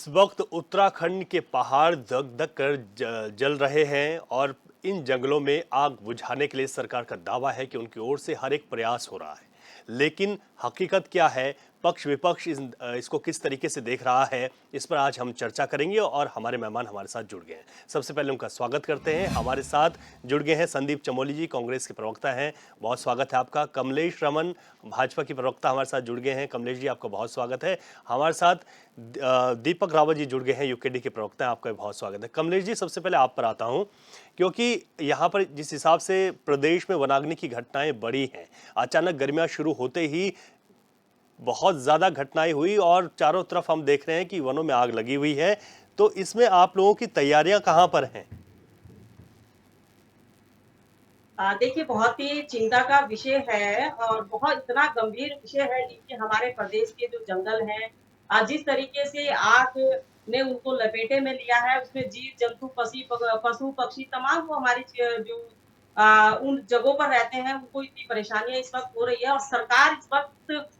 इस वक्त उत्तराखंड के पहाड़ दग दग कर जल रहे हैं और इन जंगलों में आग बुझाने के लिए सरकार का दावा है कि उनकी ओर से हर एक प्रयास हो रहा है। लेकिन हकीकत क्या है, पक्ष विपक्ष इसको किस तरीके से देख रहा है, इस पर आज हम चर्चा करेंगे और हमारे मेहमान हमारे साथ जुड़ गए हैं। सबसे पहले उनका स्वागत करते हैं। हमारे साथ जुड़ गए हैं संदीप चमोली जी, कांग्रेस के प्रवक्ता हैं, बहुत स्वागत है आपका। कमलेश रमन, भाजपा की प्रवक्ता, हमारे साथ जुड़ गए हैं। कमलेश जी, आपका बहुत स्वागत है। हमारे साथ दीपक रावत जी जुड़ गए हैं, यूकेडी के प्रवक्ता हैं, आपका भी बहुत स्वागत है। कमलेश जी, सबसे पहले आप पर आता हूं, क्योंकि यहाँ पर जिस हिसाब से प्रदेश में वनाग्नि की घटनाएं बढ़ी हैं, अचानक गर्मियां शुरू होते ही बहुत ज्यादा घटनाएं हुई और चारों तरफ हम देख रहे हैं कि वनों में आग लगी हुई है। तो इसमें आप लोगों की तैयारियां कहां पर हैं? देखिए, बहुत ही चिंता का विषय है और बहुत इतना गंभीर विषय है कि हमारे प्रदेश के जो जंगल हैं, जिस तरीके से आग ने उनको लपेटे में लिया है, उसमें जीव-जंतु, पशु-पक्षी तमाम वो हमारी जो उन जगहों पर रहते हैं, उनको इतनी परेशानियाँ इस वक़्त हो रही है और सरकार इस वक़्त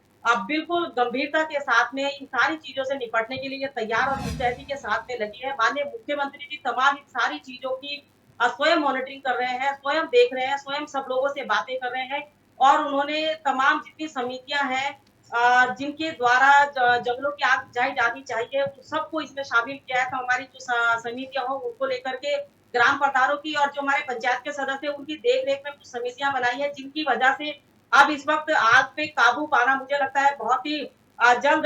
बिल्कुल गंभीरता के साथ में इन सारी चीज़ों से निपटने के लिए तैयार और मुस्तैदी के साथ में लगी है। माननीय मुख्यमंत्री जी तमाम इन सारी चीज़ों की स्वयं मॉनिटरिंग कर रहे हैं, स्वयं देख रहे हैं, स्वयं सब लोगों से बातें कर रहे हैं और उन्होंने तमाम जितनी समितियाँ हैं जिनके द्वारा जंगलों की आग बुझाई जानी चाहिए, तो सबको इसमें शामिल किया है। तो हमारी जो समितियाँ हों, उनको लेकर के ग्राम प्रधानों की और जो हमारे पंचायत के सदस्य हैं, उनकी देख-रेख में कुछ समितियाँ बनाई हैं, जिनकी वजह से अब इस वक़्त आग पे काबू पाना मुझे लगता है बहुत ही जल्द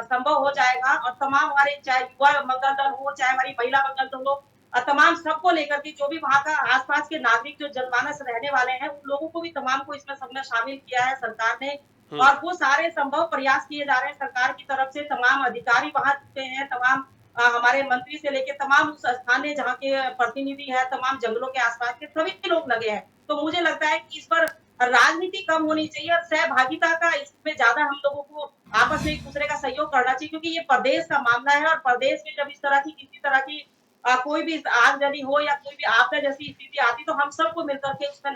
संभव हो जाएगा और तमाम हमारे चाहे युवा मंगल दल हो, चाहे हमारी महिला मंगल दल हो, तमाम सबको लेकर के जो भी वहाँ का आस-पास के नागरिक जो जनमानस रहने वाले हैं, उन लोगों को भी तमाम को इसमें सब में शामिल किया है सरकार ने हम्म। और वो सारे संभव प्रयास किए जा रहे हैं सरकार की तरफ से। तमाम अधिकारी वहाँ जुटे हैं, तमाम हमारे मंत्री से लेके तमाम उस स्थानीय जहाँ के प्रतिनिधि हैं, तमाम जंगलों के आस-पास के सभी लोग लगे हैं। तो मुझे लगता है कि इस पर राजनीति कम होनी चाहिए और सहभागिता का इसमें ज़्यादा हम लोगों को आपस में एक-दूसरे का सहयोग करना चाहिए क्योंकि ये प्रदेश का मामला है और प्रदेश में जब इस तरह की किसी तरह की कोई भी आगजनी हो या कोई भी आपदा जैसी स्थिति आती तो हम सबको मिलकर के उसमें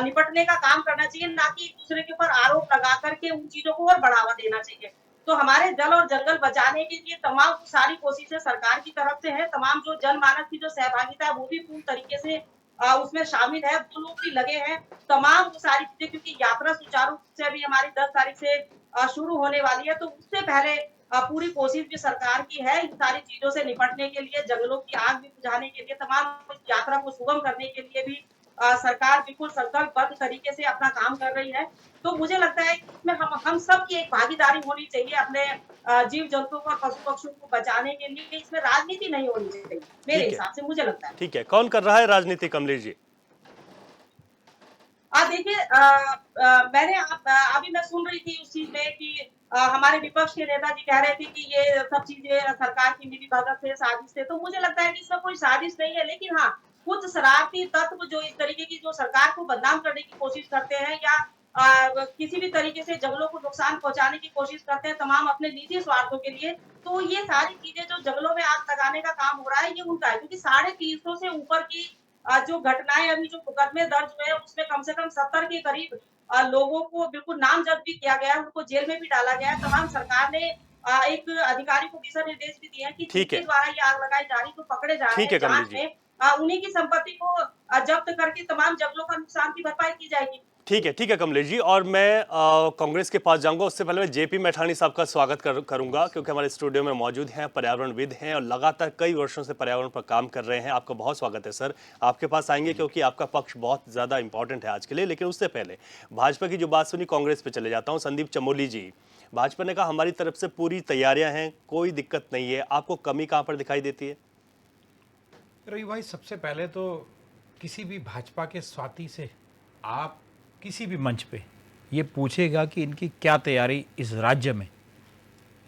निपटने का काम करना चाहिए, ना कि एक-दूसरे के ऊपर आरोप लगा कर के उन चीज़ों को और बढ़ावा देना चाहिए। तो हमारे जल और जंगल बचाने के लिए तमाम सारी कोशिशें सरकार की तरफ से है, तमाम जो जनमानस की जो सहभागिता है वो भी पूर्ण तरीके से उसमें शामिल है, वो लोग भी लगे हैं। तमाम वो सारी चीज़ें क्योंकि यात्रा सुचारू रूप से अभी हमारी 10 तारीख से शुरू होने वाली है, तो उससे पहले पूरी कोशिश भी सरकार की है इन सारी चीज़ों से निपटने के लिए, जंगलों की आग भी बुझाने के लिए, तमाम इस यात्रा को सुगम करने के लिए भी सरकार बिल्कुल संकल्पबद्ध तरीके से अपना काम कर रही है। तो मुझे लगता है कि इसमें हम सब की एक भागीदारी होनी चाहिए अपने जीव-जंतुओं को और पशु-पक्षियों को बचाने के लिए, इसमें राजनीति नहीं होनी चाहिए, मेरे ठीक है, हिसाब से मुझे लगता है। ठीक है। कौन कर रहा है राजनीति, कमलेश जी? देखिए मैंने अभी मैं सुन रही थी उस चीज़ में कि हमारे विपक्ष के नेता जी कह रहे थे कि ये सब चीज़ें सरकार की मिलीभगत से, साजिश से, तो मुझे लगता है कि इसमें कोई साजिश नहीं है, लेकिन हाँ, कुछ शरारती तत्व जो इस तरीके की जो सरकार को बदनाम करने की कोशिश करते हैं या किसी भी तरीके से जंगलों को नुकसान पहुँचाने की कोशिश करते हैं, तमाम अपने निजी स्वार्थों के लिए, तो ये सारी चीज़ें जो जंगलों में आग लगाने का काम हो रहा है, ये उनका है क्योंकि 350 से ऊपर की जो घटनाएँ अभी जो मुकदमे दर्ज हुए हैं, उसमें कम से कम 70 के करीब लोगों को बिल्कुल नामज़द भी किया गया है, उनको जेल में भी डाला गया है। तमाम सरकार ने एक अधिकारी को दिशा निर्देश भी दिए हैं कि ठीक जिनके है, द्वारा ये आग लगाई जा रही, जो पकड़े जा रहे ठीक हैं है कमलेश जाँच जी। में उन्हीं की संपत्ति को जब्त करके तमाम जंगलों का नुकसान की भरपाई की जाएगी। ठीक है कमलेश जी। और मैं कांग्रेस के पास जाऊंगा, उससे पहले मैं जेपी मैठानी साहब का स्वागत करूंगा, क्योंकि हमारे स्टूडियो में मौजूद हैं, पर्यावरणविद हैं और लगातार कई वर्षों से पर्यावरण पर काम कर रहे हैं। आपका बहुत स्वागत है सर। आपके पास आएंगे क्योंकि आपका पक्ष बहुत ज़्यादा इंपॉर्टेंट है आज के लिए। लेकिन उससे पहले भाजपा की जो बात सुनी, कांग्रेस पे चले जाता हूँ। संदीप चमोली जी, भाजपा ने कहा हमारी तरफ से पूरी तैयारियां हैं, कोई दिक्कत नहीं है। आपको कमी कहाँ पर दिखाई देती है? रवि भाई, सबसे पहले तो किसी भी भाजपा के स्वाति से आप किसी भी मंच पे ये पूछेगा कि इनकी क्या तैयारी इस राज्य में।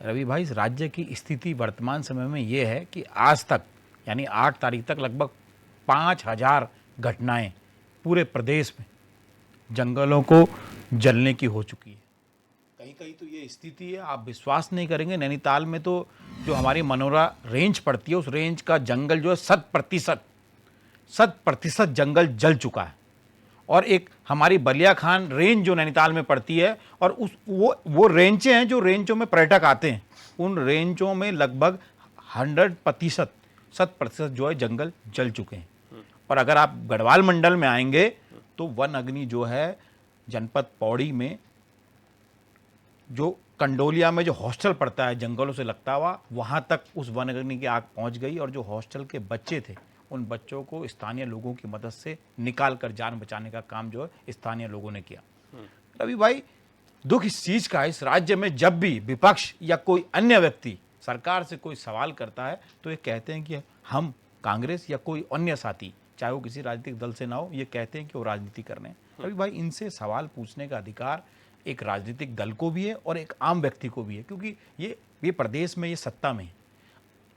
रवि भाई, इस राज्य की स्थिति वर्तमान समय में ये है कि आज तक यानी 8 तारीख तक लगभग 5000 घटनाएं पूरे प्रदेश में जंगलों को जलने की हो चुकी है। कहीं कहीं तो ये स्थिति है, आप विश्वास नहीं करेंगे, नैनीताल में तो जो हमारी मनोरा रेंज पड़ती है, उस रेंज का जंगल जो है 100% जंगल जल चुका है। और एक हमारी बलिया खान रेंज जो नैनीताल में पड़ती है, और उस वो रेंजें हैं जो रेंजों में पर्यटक आते हैं, उन रेंजों में लगभग 100% 100% जो है जंगल जल चुके हैं। और अगर आप गढ़वाल मंडल में आएंगे तो वन अग्नि जो है जनपद पौड़ी में, जो कंडोलिया में जो हॉस्टल पड़ता है जंगलों से लगता हुआ, वहां तक उस वन अग्नि की आग पहुंच गई। और जो हॉस्टल के बच्चे थे उन बच्चों को स्थानीय लोगों की मदद से निकाल कर जान बचाने का काम जो है स्थानीय लोगों ने किया। रवि भाई, दुख इस चीज का, इस राज्य में जब भी विपक्ष या कोई अन्य व्यक्ति सरकार से कोई सवाल करता है तो ये कहते हैं कि हम कांग्रेस या कोई अन्य साथी, चाहे वो किसी राजनीतिक दल से ना हो, ये कहते हैं कि वो राजनीति कर रहे हैं। रवि भाई, इनसे सवाल पूछने का अधिकार एक राजनीतिक दल को भी है और एक आम व्यक्ति को भी है, क्योंकि ये प्रदेश में, ये सत्ता में,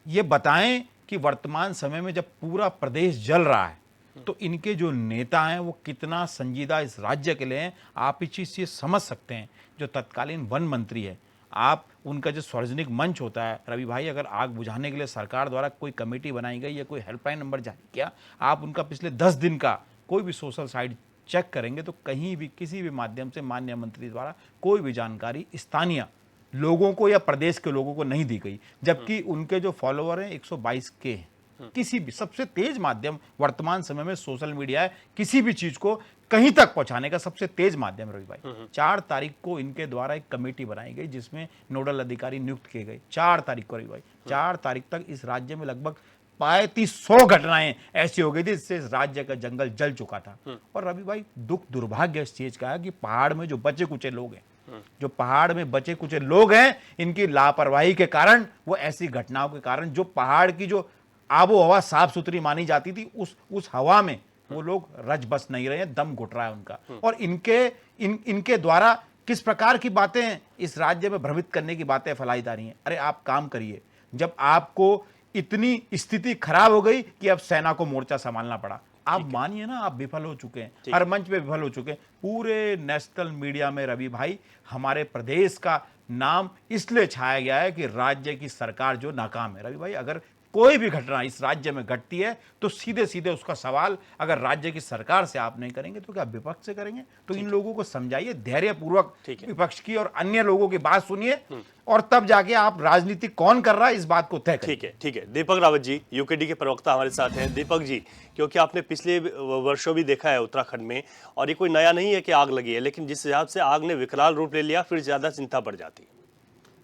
ये बताएं कि वर्तमान समय में जब पूरा प्रदेश जल रहा है तो इनके जो नेता हैं वो कितना संजीदा इस राज्य के लिए हैं। आप इस चीज़ से समझ सकते हैं। जो तत्कालीन वन मंत्री है, आप उनका जो सार्वजनिक मंच होता है रवि भाई, अगर आग बुझाने के लिए सरकार द्वारा कोई कमेटी बनाई गई या कोई हेल्पलाइन नंबर जारी किया, आप उनका पिछले 10 दिन का कोई भी सोशल साइट चेक करेंगे तो कहीं भी किसी भी माध्यम से माननीय मंत्री द्वारा कोई भी जानकारी स्थानीय लोगों को या प्रदेश के लोगों को नहीं दी गई। जबकि उनके जो फॉलोअर हैं 122 के हैं। किसी भी सबसे तेज माध्यम वर्तमान समय में सोशल मीडिया है, किसी भी चीज को कहीं तक पहुंचाने का सबसे तेज माध्यम रवि भाई। 4 तारीख को इनके द्वारा एक कमेटी बनाई गई जिसमें नोडल अधिकारी नियुक्त किए गए। 4 तारीख को रवि भाई, 4 तारीख तक इस राज्य में लगभग 3500 घटनाएं ऐसी हो गई थी जिससे इस राज्य का जंगल जल चुका था। और रवि भाई, दुख दुर्भाग्य इस चीज का है कि पहाड़ में जो बचे कुचे लोग हैं, जो पहाड़ में बचे कुचे लोग हैं, इनकी लापरवाही के कारण, वो ऐसी घटनाओं के कारण, जो पहाड़ की जो आबो हवा साफ सुथरी मानी जाती थी, उस हवा में वो लोग रज बस नहीं रहे हैं, दम घुट रहा है उनका। और इनके द्वारा किस प्रकार की बातें इस राज्य में भ्रमित करने की बातें फैलाई जा रही हैं। अरे आप काम करिए, जब आपको इतनी स्थिति खराब हो गई कि अब सेना को मोर्चा संभालना पड़ा, आप मानिए ना, आप विफल हो चुके हैं, हर मंच पे विफल हो चुके हैं। पूरे नेशनल मीडिया में रवि भाई हमारे प्रदेश का नाम इसलिए छाया गया है कि राज्य की सरकार जो नाकाम है। रवि भाई, अगर कोई भी घटना इस राज्य में घटती है तो सीधे सीधे उसका सवाल अगर राज्य की सरकार से आप नहीं करेंगे तो क्या विपक्ष से करेंगे? तो इन लोगों को समझाइए धैर्यपूर्वक, विपक्ष की और अन्य लोगों की बात सुनिए और तब जाके आप राजनीति कौन कर रहा है इस बात को तय करिए। ठीक है। दीपक रावत जी, यूकेडी के प्रवक्ता हमारे साथ हैं। दीपक जी, क्योंकि आपने पिछले वर्षों भी देखा है उत्तराखंड में, और ये कोई नया नहीं है कि आग लगी है, लेकिन जिस हिसाब से आग ने विकराल रूप ले लिया, फिर ज्यादा चिंता बढ़ जाती।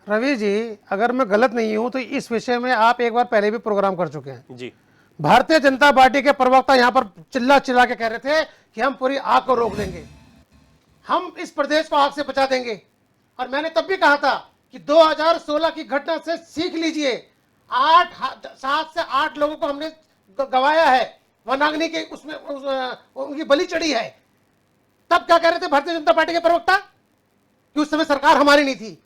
रवि जी, अगर मैं गलत नहीं हूं तो इस विषय में आप एक बार पहले भी प्रोग्राम कर चुके हैं जी। भारतीय जनता पार्टी के प्रवक्ता यहां पर चिल्ला चिल्ला के कह रहे थे कि हम पूरी आग को रोक देंगे, हम इस प्रदेश को आग से बचा देंगे। और मैंने तब भी कहा था कि 2016 की घटना से सीख लीजिए। 7 से 8 लोगों को हमने गवाया है, वनाग्नि के उसमें उनकी बलि चढ़ी है। तब क्या कह रहे थे भारतीय जनता पार्टी के प्रवक्ता कि उस समय सरकार हमारी नहीं थी,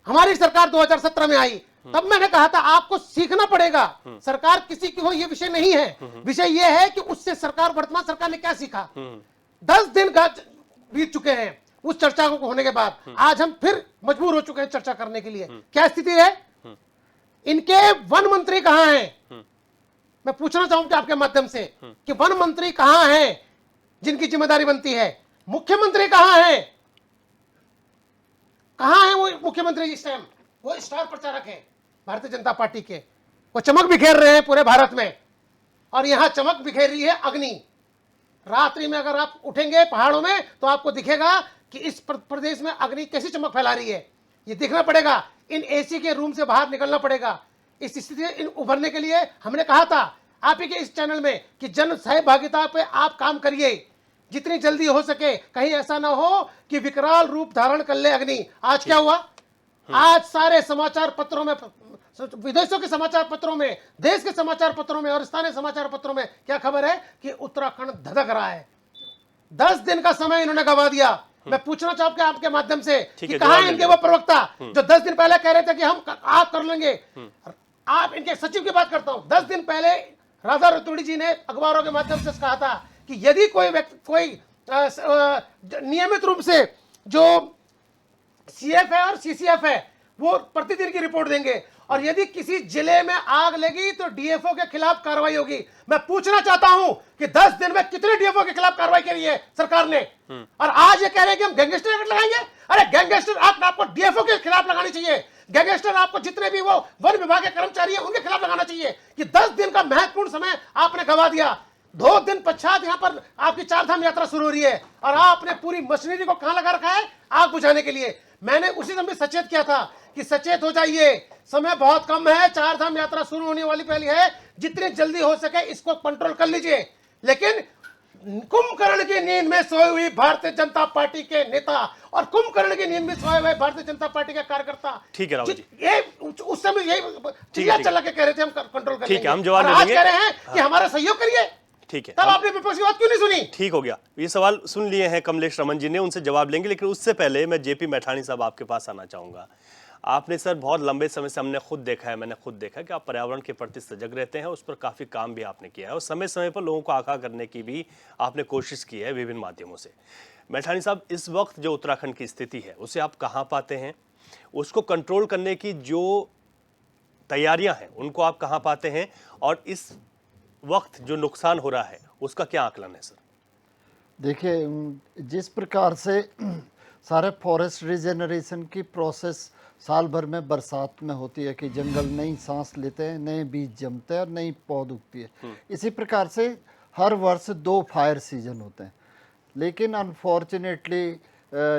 हमारी सरकार 2017 में आई। तब मैंने कहा था आपको सीखना पड़ेगा, सरकार किसी की हो ये विषय नहीं है, विषय ये है कि उससे सरकार, वर्तमान सरकार ने क्या सीखा। 10 दिन बीत चुके हैं उस चर्चा को होने के बाद, आज हम फिर मजबूर हो चुके हैं चर्चा करने के लिए। क्या स्थिति है? इनके वन मंत्री कहां हैं? मैं पूछना चाहूंगा आपके माध्यम से कि वन मंत्री कहां हैं जिनकी जिम्मेदारी बनती है? मुख्यमंत्री कहां है? कहां है वो मुख्यमंत्री इस टाइम? वो स्टार प्रचारक है भारतीय जनता पार्टी के, वो चमक बिखेर रहे हैं पूरे भारत में। और यहां चमक बिखेर रही है अग्नि। रात्रि में अगर आप उठेंगे पहाड़ों में तो आपको दिखेगा कि इस प्रदेश में अग्नि कैसी चमक फैला रही है। ये देखना पड़ेगा, इन एसी के रूम से बाहर निकलना पड़ेगा। इस स्थिति से उभरने के लिए हमने कहा था आप ही के इस चैनल में कि जन सहभागिता पे आप काम करिए जितनी जल्दी हो सके। कहीं ऐसा ना हो कि विकराल रूप धारण कर ले अग्नि। आज क्या हुआ? आज सारे समाचार पत्रों में, विदेशों के समाचार पत्रों में, देश के समाचार पत्रों में और स्थानीय समाचार पत्रों में क्या खबर है कि उत्तराखंड धधक रहा है। 10 दिन का समय इन्होंने गवा दिया। मैं पूछना चाहूंगा आपके माध्यम से कि कहां है इनके वो प्रवक्ता जो 10 दिन पहले कह रहे थे कि हम आप कर लेंगे। आप इनके सचिव की बात करता हूं, 10 दिन पहले राधा रतूड़ी जी ने अखबारों के माध्यम से कहा था कि यदि कोई व्यक्ति, कोई नियमित रूप से जो सीएफ है और सीसीएफ है वो प्रतिदिन की रिपोर्ट देंगे, और यदि किसी जिले में आग लगी तो डीएफओ के खिलाफ कार्रवाई होगी। मैं पूछना चाहता हूं कि 10 दिन में कितने डीएफओ के खिलाफ कार्रवाई करी है सरकार ने? और आज ये कह रहे हैं कि हम गैंगस्टर एक्ट लगाएंगे। अरे गैंगस्टर एक्ट आपको डीएफओ के खिलाफ लगानी चाहिए, गैंगस्टर आपको जितने भी वो वन विभाग के कर्मचारी हैं उनके खिलाफ लगाना चाहिए कि 10 दिन का महत्वपूर्ण समय आपने गवा दिया। 2 दिन पश्चात यहां पर आपकी चारधाम यात्रा शुरू हो रही है और आपने पूरी मशीनरी को कहां लगा रखा है? आग बुझाने के लिए। मैंने उसी समय सचेत किया था कि सचेत हो जाइए, समय बहुत कम है, चारधाम यात्रा शुरू होने वाली पहली है, जितनी जल्दी हो सके इसको कंट्रोल कर लीजिए। लेकिन कुंभकर्ण की नींद में सोए हुई भारतीय जनता पार्टी के नेता और कुंभकर्ण की नींद में सोए हुए भारतीय जनता पार्टी के कार्यकर्ता, ठीक है राहुल जी, ये उस समय यही चिड़िया चला के कह रहे थे हम कंट्रोल कर ठीक है, लेंगे। हम जवाब और ले आज लेंगे। कह रहे हैं कि हमारा सहयोग करिए। ठीक है, तब आपने विपक्ष की बात क्यों नहीं सुनी? ठीक हो गया। ये सवाल सुन लिए हैं कमलेश रमन जी ने, उनसे जवाब लेंगे, लेकिन उससे पहले मैं जेपी मैठाणी साहब आपके पास आना चाहूंगा। आपने सर बहुत लंबे समय से हमने खुद देखा है, मैंने खुद देखा है कि आप पर्यावरण के प्रति सजग रहते हैं, उस पर काफ़ी काम भी आपने किया है और समय समय पर लोगों को आगाह करने की भी आपने कोशिश की है विभिन्न माध्यमों से। मैठाणी साहब, इस वक्त जो उत्तराखंड की स्थिति है उसे आप कहाँ पाते हैं? उसको कंट्रोल करने की जो तैयारियां हैं उनको आप कहाँ पाते हैं? और इस वक्त जो नुकसान हो रहा है उसका क्या आकलन है सर? देखिए, जिस प्रकार से सारे फॉरेस्ट रिजेनरेशन की प्रोसेस साल भर में बरसात में होती है कि जंगल नई सांस लेते हैं, नए बीज जमते हैं और नई पौध उगती है, इसी प्रकार से हर वर्ष 2 फायर सीजन होते हैं। लेकिन अनफॉर्चुनेटली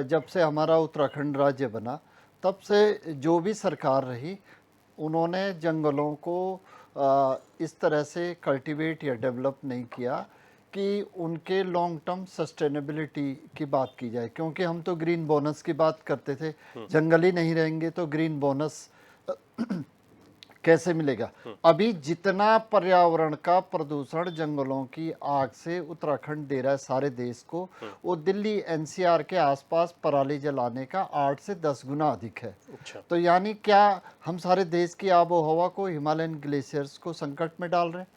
जब से हमारा उत्तराखंड राज्य बना तब से जो भी सरकार रही उन्होंने जंगलों को इस तरह से कल्टीवेट या डेवलप नहीं किया कि उनके लॉन्ग टर्म सस्टेनेबिलिटी की बात की जाए। क्योंकि हम तो ग्रीन बोनस की बात करते थे, जंगल ही नहीं रहेंगे तो ग्रीन बोनस कैसे मिलेगा? अभी जितना पर्यावरण का प्रदूषण जंगलों की आग से उत्तराखंड दे रहा है सारे देश को, वो दिल्ली एनसीआर के आसपास पराली जलाने का 8 से 10 गुना अधिक है। अच्छा। तो यानी क्या हम सारे देश की आबो हवा को, हिमालयन ग्लेशियर्स को संकट में डाल रहे हैं?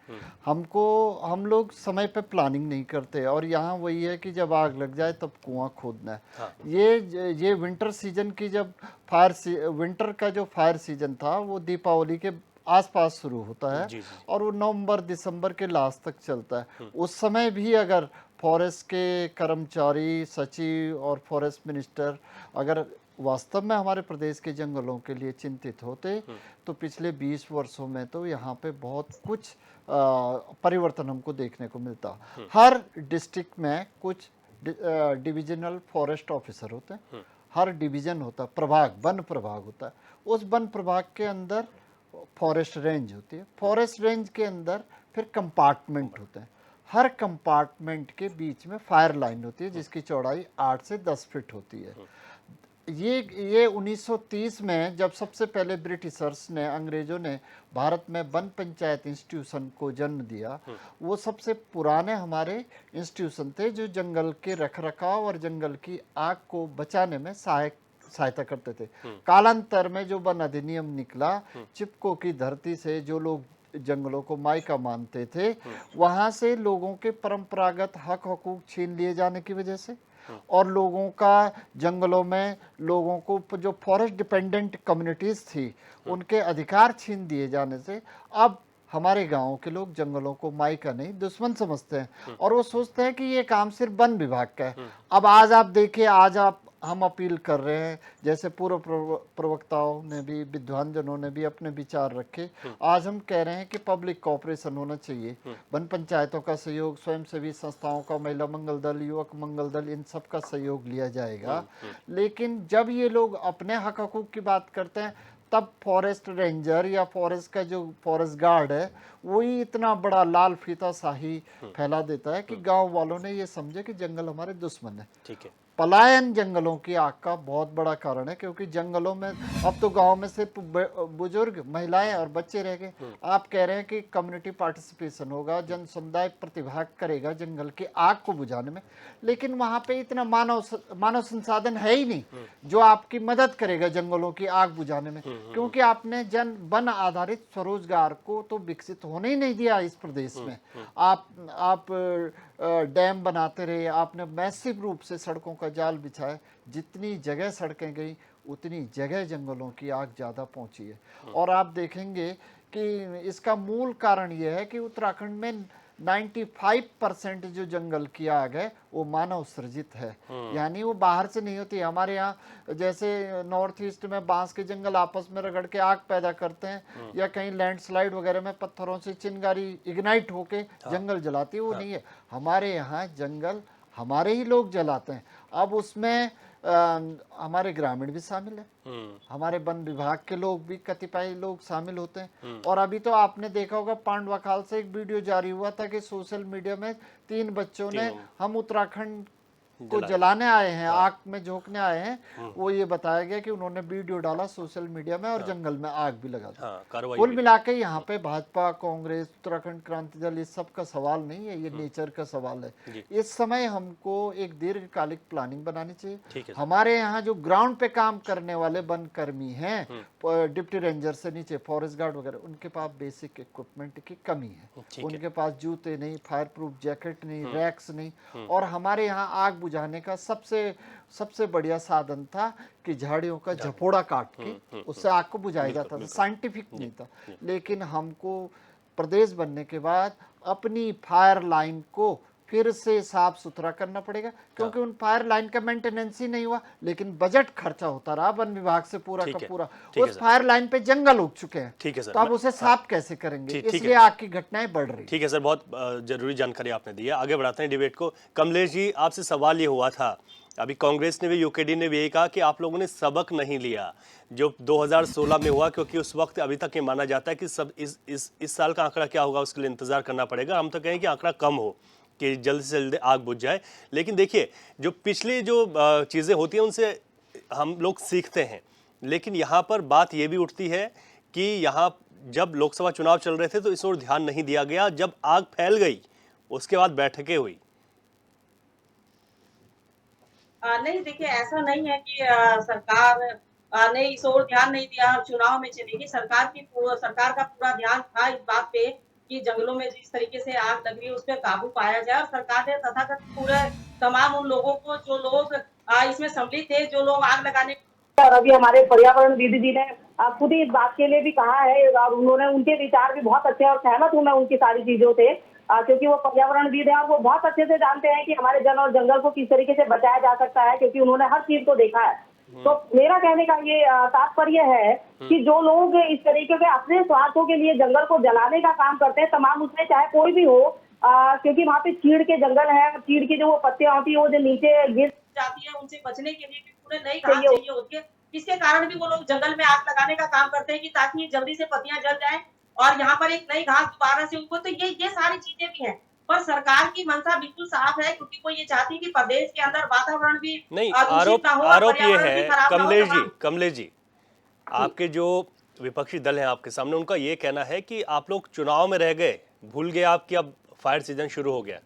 हम लोग समय पे प्लानिंग नहीं करते और यहाँ वही है कि जब आग लग जाए तब कुआं खोदना है। हाँ। ये विंटर सीजन की जब विंटर का जो फायर सीजन था वो दीपावली के आसपास शुरू होता है जी, जी। और वो नवंबर दिसंबर के लास्ट तक चलता है। उस समय भी अगर फॉरेस्ट के कर्मचारी, सचिव और फॉरेस्ट मिनिस्टर अगर वास्तव में हमारे प्रदेश के जंगलों के लिए चिंतित होते तो पिछले 20 वर्षों में तो यहाँ पे बहुत कुछ परिवर्तन हमको देखने को मिलता। हर डिस्ट्रिक्ट में कुछ डिविजनल फॉरेस्ट ऑफिसर होते हैं, हर डिवीजन होता है, प्रभाग, वन प्रभाग होता है, उस वन प्रभाग के अंदर फॉरेस्ट रेंज होती है, फॉरेस्ट रेंज के अंदर फिर कंपार्टमेंट होते हैं, हर कंपार्टमेंट के बीच में फायर लाइन होती है जिसकी चौड़ाई 8 से 10 फीट होती है। ये 1930 में जब सबसे पहले ब्रिटिशर्स ने, अंग्रेजों ने भारत में वन पंचायत इंस्टीट्यूशन को जन्म दिया, वो सबसे पुराने हमारे इंस्टीट्यूशन थे जो जंगल के रखरखाव और जंगल की आग को बचाने में सहायता करते थे। कालांतर में जो वन अधिनियम निकला, चिपको की धरती से जो लोग जंगलों को मायका मानते थे, वहां से लोगों के परंपरागत हक हकूक छीन लिए जाने की वजह से और लोगों का जंगलों में लोगों को जो फॉरेस्ट डिपेंडेंट कम्युनिटीज थी उनके अधिकार छीन दिए जाने से अब हमारे गांव के लोग जंगलों को मायका नहीं दुश्मन समझते हैं और वो सोचते हैं कि ये काम सिर्फ वन विभाग का है। अब आज आप देखिए, हम अपील कर रहे हैं, जैसे पूर्व प्रवक्ताओं ने भी, विद्वानजनों ने भी अपने विचार रखे, आज हम कह रहे हैं कि पब्लिक कोऑपरेशन होना चाहिए, वन पंचायतों का सहयोग, स्वयंसेवी संस्थाओं का, महिला मंगल दल, युवक मंगल दल, इन सब का सहयोग लिया जाएगा। लेकिन जब ये लोग अपने हक हकूक की बात करते हैं तब फॉरेस्ट रेंजर या फॉरेस्ट का जो फॉरेस्ट गार्ड है वही इतना बड़ा लाल फीता शाही फैला देता है कि गांव वालों ने ये समझे कि जंगल हमारे दुश्मन है। ठीक है। पलायन जंगलों की आग का बहुत बड़ा कारण है क्योंकि जंगलों में अब तो गांव में सिर्फ बुजुर्ग, महिलाएं और बच्चे रह गए। आप कह रहे हैं कि कम्युनिटी पार्टिसिपेशन होगा, जन समुदाय प्रतिभाग करेगा जंगल की आग को बुझाने में, लेकिन वहां पे इतना मानव संसाधन है ही नहीं जो आपकी मदद करेगा जंगलों की आग बुझाने में, क्योंकि आपने वन आधारित स्वरोजगार को तो विकसित होने ही नहीं दिया इस प्रदेश में। आप डैम बनाते रहे, आपने मैसिव रूप से सड़कों का जाल बिछाया, जितनी जगह सड़कें गई उतनी जगह जंगलों की आग ज़्यादा पहुंची है। और आप देखेंगे कि इसका मूल कारण यह है कि उत्तराखंड में 95% जो जंगल की आग है वो मानव सृजित है, यानी वो बाहर से नहीं होती। हमारे यहाँ जैसे नॉर्थ ईस्ट में बांस के जंगल आपस में रगड़ के आग पैदा करते हैं, या कहीं लैंडस्लाइड वगैरह में पत्थरों से चिंगारी इग्नाइट होके जंगल जलाती है, वो नहीं है। हमारे यहाँ जंगल हमारे ही लोग जलाते हैं। अब उसमें हमारे ग्रामीण भी शामिल है, हमारे वन विभाग के लोग भी, कतिपय लोग शामिल होते हैं। और अभी तो आपने देखा होगा पांडवा खाल से एक वीडियो जारी हुआ था कि सोशल मीडिया में 3 बच्चों ने हम उत्तराखंड को जलाने आए हैं, आग में झोंकने आए हैं, वो ये बताया गया कि उन्होंने वीडियो डाला सोशल मीडिया में और जंगल में आग भी लगा दी। कुल मिलाकर यहाँ पे भाजपा, कांग्रेस, उत्तराखंड क्रांति दल, इस सब का सवाल नहीं है, ये नेचर का सवाल है। इस समय हमको एक दीर्घकालिक प्लानिंग बनानी चाहिए। हमारे यहाँ जो ग्राउंड पे काम करने वाले वन कर्मी हैं, डिप्टी रेंजर से नीचे फॉरेस्ट गार्ड वगैरह, उनके पास बेसिक इक्विपमेंट की कमी है। उनके पास जूते नहीं, फायर प्रूफ जैकेट नहीं, रैक्स नहीं। और हमारे यहाँ आग बुझाने का सबसे बढ़िया साधन था कि झाड़ियों का झपोड़ा काट के उससे आग को बुझाया जाता था, साइंटिफिक नहीं था। लेकिन हमको प्रदेश बनने के बाद अपनी फायर लाइन को फिर से साफ सुथरा करना पड़ेगा, क्योंकि उन फायर लाइन का मेंटेनेंस ही नहीं हुआ, लेकिन बजट खर्चा होता रहा वन विभाग से पूरा का पूरा। उस फायर लाइन पे जंगल उग चुके हैं, ठीक है सर, तो आप उसे साफ कैसे करेंगे? इसलिए आग की घटनाएं बढ़ रही। ठीक है सर, बहुत जरूरी जानकारी आपने दी है। आगे बढ़ाते हैं डिबेट को। कमलेश जी, आपसे सवाल ये हुआ था, अभी कांग्रेस ने भी, यूकेडी ने भी यही कहा कि आप लोगों ने सबक नहीं लिया जो 2016 में हुआ, क्योंकि उस वक्त अभी तक ये माना जाता है कि सब इस साल का आंकड़ा क्या होगा उसके लिए इंतजार करना पड़ेगा। हम तो कहें कि आंकड़ा कम हो कि जल्द से जल्द आग बुझ जाए। लेकिन देखिए, जो पिछली जो चीज़ें होती हैं उनसे हम लोग सीखते हैं। लेकिन यहाँ पर बात ये भी उठती है कि यहाँ जब लोकसभा चुनाव चल रहे थे तो इस ओर ध्यान नहीं दिया गया, जब आग फैल गई उसके बाद बैठकें हुई। नहीं, देखिए ऐसा नहीं है कि सरकार ने इस ओर ध्यान नहीं दिया, चुनाव में चलेगी। सरकार का पूरा ध्यान था इस बात पे कि जंगलों में जिस तरीके से आग लग रही है उस पर काबू पाया जाए। और सरकार ने तथाकथित पूरे तमाम उन लोगों को, जो लोग इसमें सम्मिलित थे, जो लोग आग लगाने, और अभी हमारे पर्यावरणविद जी ने खुद ही इस बात के लिए भी कहा है, और उन्होंने, उनके विचार भी बहुत अच्छे, और सहमत हूँ मैं उनकी सारी चीजों से, क्योंकि वो पर्यावरणविद है और वो बहुत अच्छे से जानते हैं कि हमारे जन और जंगल को किस तरीके से बचाया जा सकता है, क्योंकि उन्होंने हर चीज को देखा है। तो मेरा कहने का ये तात्पर्य है कि जो लोग इस तरीके के अपने स्वार्थों के लिए जंगल को जलाने का काम करते हैं, तमाम उसमें चाहे कोई भी हो, क्योंकि वहाँ पे चीड़ के जंगल है, चीड़ की जो वो पत्तियां होती है वो जो नीचे गिर जाती है, उनसे बचने के लिए भी पूरे नई घास चाहिए होती है। इसके कारण भी वो लोग जंगल में आग लगाने का काम करते हैं कि ताकि जल्दी से पत्तियां जल जाए और यहाँ पर एक नई घास दोबारा से उनको। तो ये सारी चीजें भी हैं, पर सरकार की मंशा बिल्कुल साफ है, क्योंकि वो ये चाहती है कि प्रदेश के अंदर वातावरण भी नहीं। दूषित ना हो, आरोप ये पर्यावरण भी है, खराब ना हो। कमलेश जी, आपके जो विपक्षी दल हैं आपके सामने, उनका ये कहना है कि आप लोग चुनाव में रह गए, भूल गए आप कि अब फायर सीजन शुरू हो गया,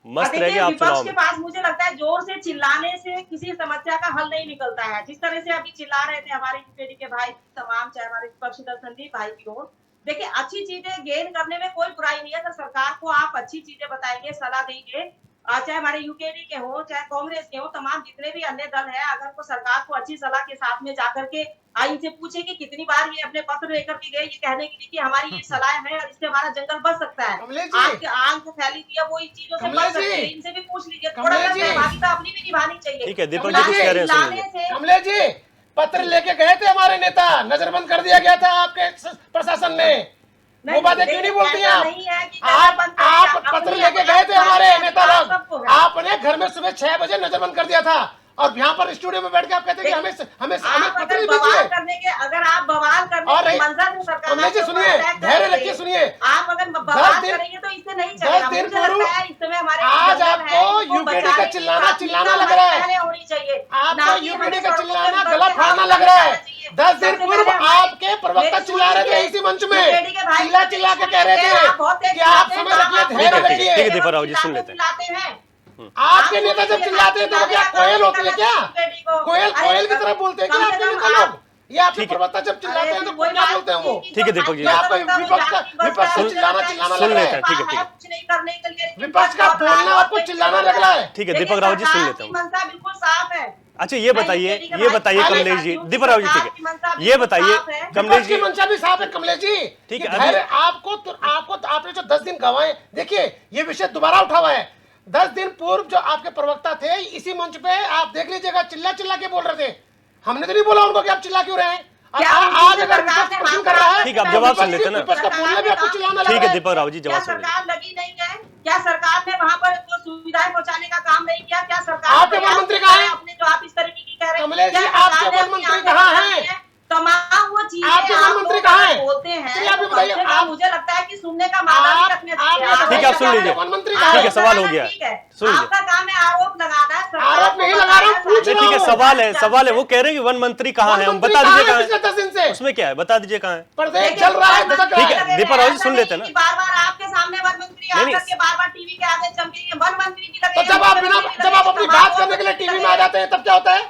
मस्त रह गए आप चुनाव विपक्ष के में। पास मुझे लगता है जोर से चिल्लाने से किसी समस्या का हल नहीं निकलता है। जिस तरह से अभी चिल्ला रहे थे हमारे यूकेडी के भाई तमाम, चाहे हमारे विपक्षी दल संदीप भाई भी हो, देखिए अच्छी चीजें गेन करने में कोई बुराई नहीं है। तो सरकार को आप अच्छी चीजें बताएंगे, सलाह देंगे, चाहे हमारे यूकेडी के हो, चाहे कांग्रेस के हो, तमाम जितने भी अन्य दल है, अगर वो सरकार को अच्छी सलाह के साथ में जाकर के इनसे पूछे कि कितनी बार ये अपने पत्र लेकर के गए ये कहने के लिए कि हमारी ये सलाह है और इससे हमारा जंगल बच सकता है, आग तो फैली थी, वो इन चीजों से बच सकते हैं, इनसे भी पूछ लीजिए। थोड़ा सहभागिता अपनी भी निभानी चाहिए। ठीक है, दीपक जी कुछ कह रहे हैं, कमलेश जी, पत्र लेके गए थे हमारे नेता, नजरबंद कर दिया गया था आपके प्रशासन ने, वो बातें क्यों नहीं बोलती आप पत्र लेके गए थे हमारे नेता लोग, आपने घर में सुबह 6 बजे नजरबंद कर दिया था, और यहाँ पर स्टूडियो में बैठ के आप कहते हैं कि हमें पत्र नहीं दीजिए। अगर आप बवाल करने की मंशा से सरकार, सुनिए, धैर्य रखिए, सुनिए, आप अगर बवाल करेंगे तो इससे नहीं चलेगा। 10 दिन पूर्व आज आपको यूकेडी का चिल्लाना लग रहा है, होनी चाहिए आपको यूकेडी का चिल्लाना गला फाड़ना लग रहा है। 10 दिन पूर्व आपके प्रवक्ता चिल्ला रहे थे इसी मंच में, चिल्ला के कह रहे थे कि आप समझ रखिए, धैर्य रखिए। ठीक है दीपक राव जी, सुन लेते हैं। आपके नेता जब चिल्लाते हैं तो क्या कोयल होती है क्या? कोयल की तरह बोलते हैं क्या आपके नेता लोग? ये आपके प्रवक्ता जब चिल्लाते हैं तो क्या बोलते हैं वो? ठीक है दीपक जी, आपका विपक्ष का चिल्लाना सुन लेते हैं। ठीक है, ठीक है, विपक्ष का बोलना आपको चिल्लाना लग रहा है। ठीक है दीपक राव जी, सुन लेते हैं। मंशा बिल्कुल साफ है। अच्छा ये बताइए कमलेश जी, दीपक राव जी, ठीक है, ये बताइए कमलेश विपक्ष जी, की मंशा भी साफ है कमलेश जी। ठीक कि है, धैर्य आपको आपने जो 10 दिन गवाए, देखिए ये विषय दोबारा उठा हुआ है। 10 दिन पूर्व जो आपके प्रवक्ता थे इसी मंच पे आप देख लीजिएगा चिल्ला चिल्ला के बोल रहे थे। हमने तो नहीं बोला उनको कि आप चिल्ला क्यों रहे हैं। आज अगर विपक्ष प्रश्न कर रहा है, ठीक है, आप जवाब सुन लेते हैं ना। विपक्ष का बोलने भी आपको चिल्लाना लग ठीक रहा है है। दीपक राव जी, क्या जवाब सुन सरकार लगी नहीं है? क्या सरकार ने वहाँ पर वो सुविधाएं पहुंचाने का काम नहीं किया? क्या सरकार आपके वन मंत्री कहाँ हैं? अपने जो आप इस तरीके की कह रहे हैं, कमलेश जी, क्या आपके सरकार ने वन मंत्री अपनी कहाँ आंखें हैं? बनाई हैं? तमाम वो चीजें आपके वन आप मंत्री लोग कहाँ हैं? बोलते हैं, चलिए आप तो बताइए, कम से कम मुझे लगता है कि सुनने का माना भी रखने ठीक है, आप सुन लीजिए। वन मंत्री ठीक है, का सवाल हो गया। ठीक है, सुन लीजिए। आपका काम है आरोप लगाना है, सरकार आरोप को नहीं लगा रहा हूं, बताना है, पूछ रहा ठीक है, हूं। सवाल है, वो कह रहे हैं कि वन मंत्री कहाँ है, हम बता दीजिए कहाँ पिछले 10 दिन से है, उसमें क्या है, बता दीजिए कहाँ है। प्रदेश चल रहा है, धधक रहा ठीक है, दीपक राव जी सुन लेते हैं ना। बार बार आपके सामने वन मंत्री नहीं, आकर के बार बार टीवी के आगे चमकेंगे, वन मंत्री भी तो लगे, जब आप अपनी बात करने के लिए टीवी में आ जाते हैं तब क्या होता है?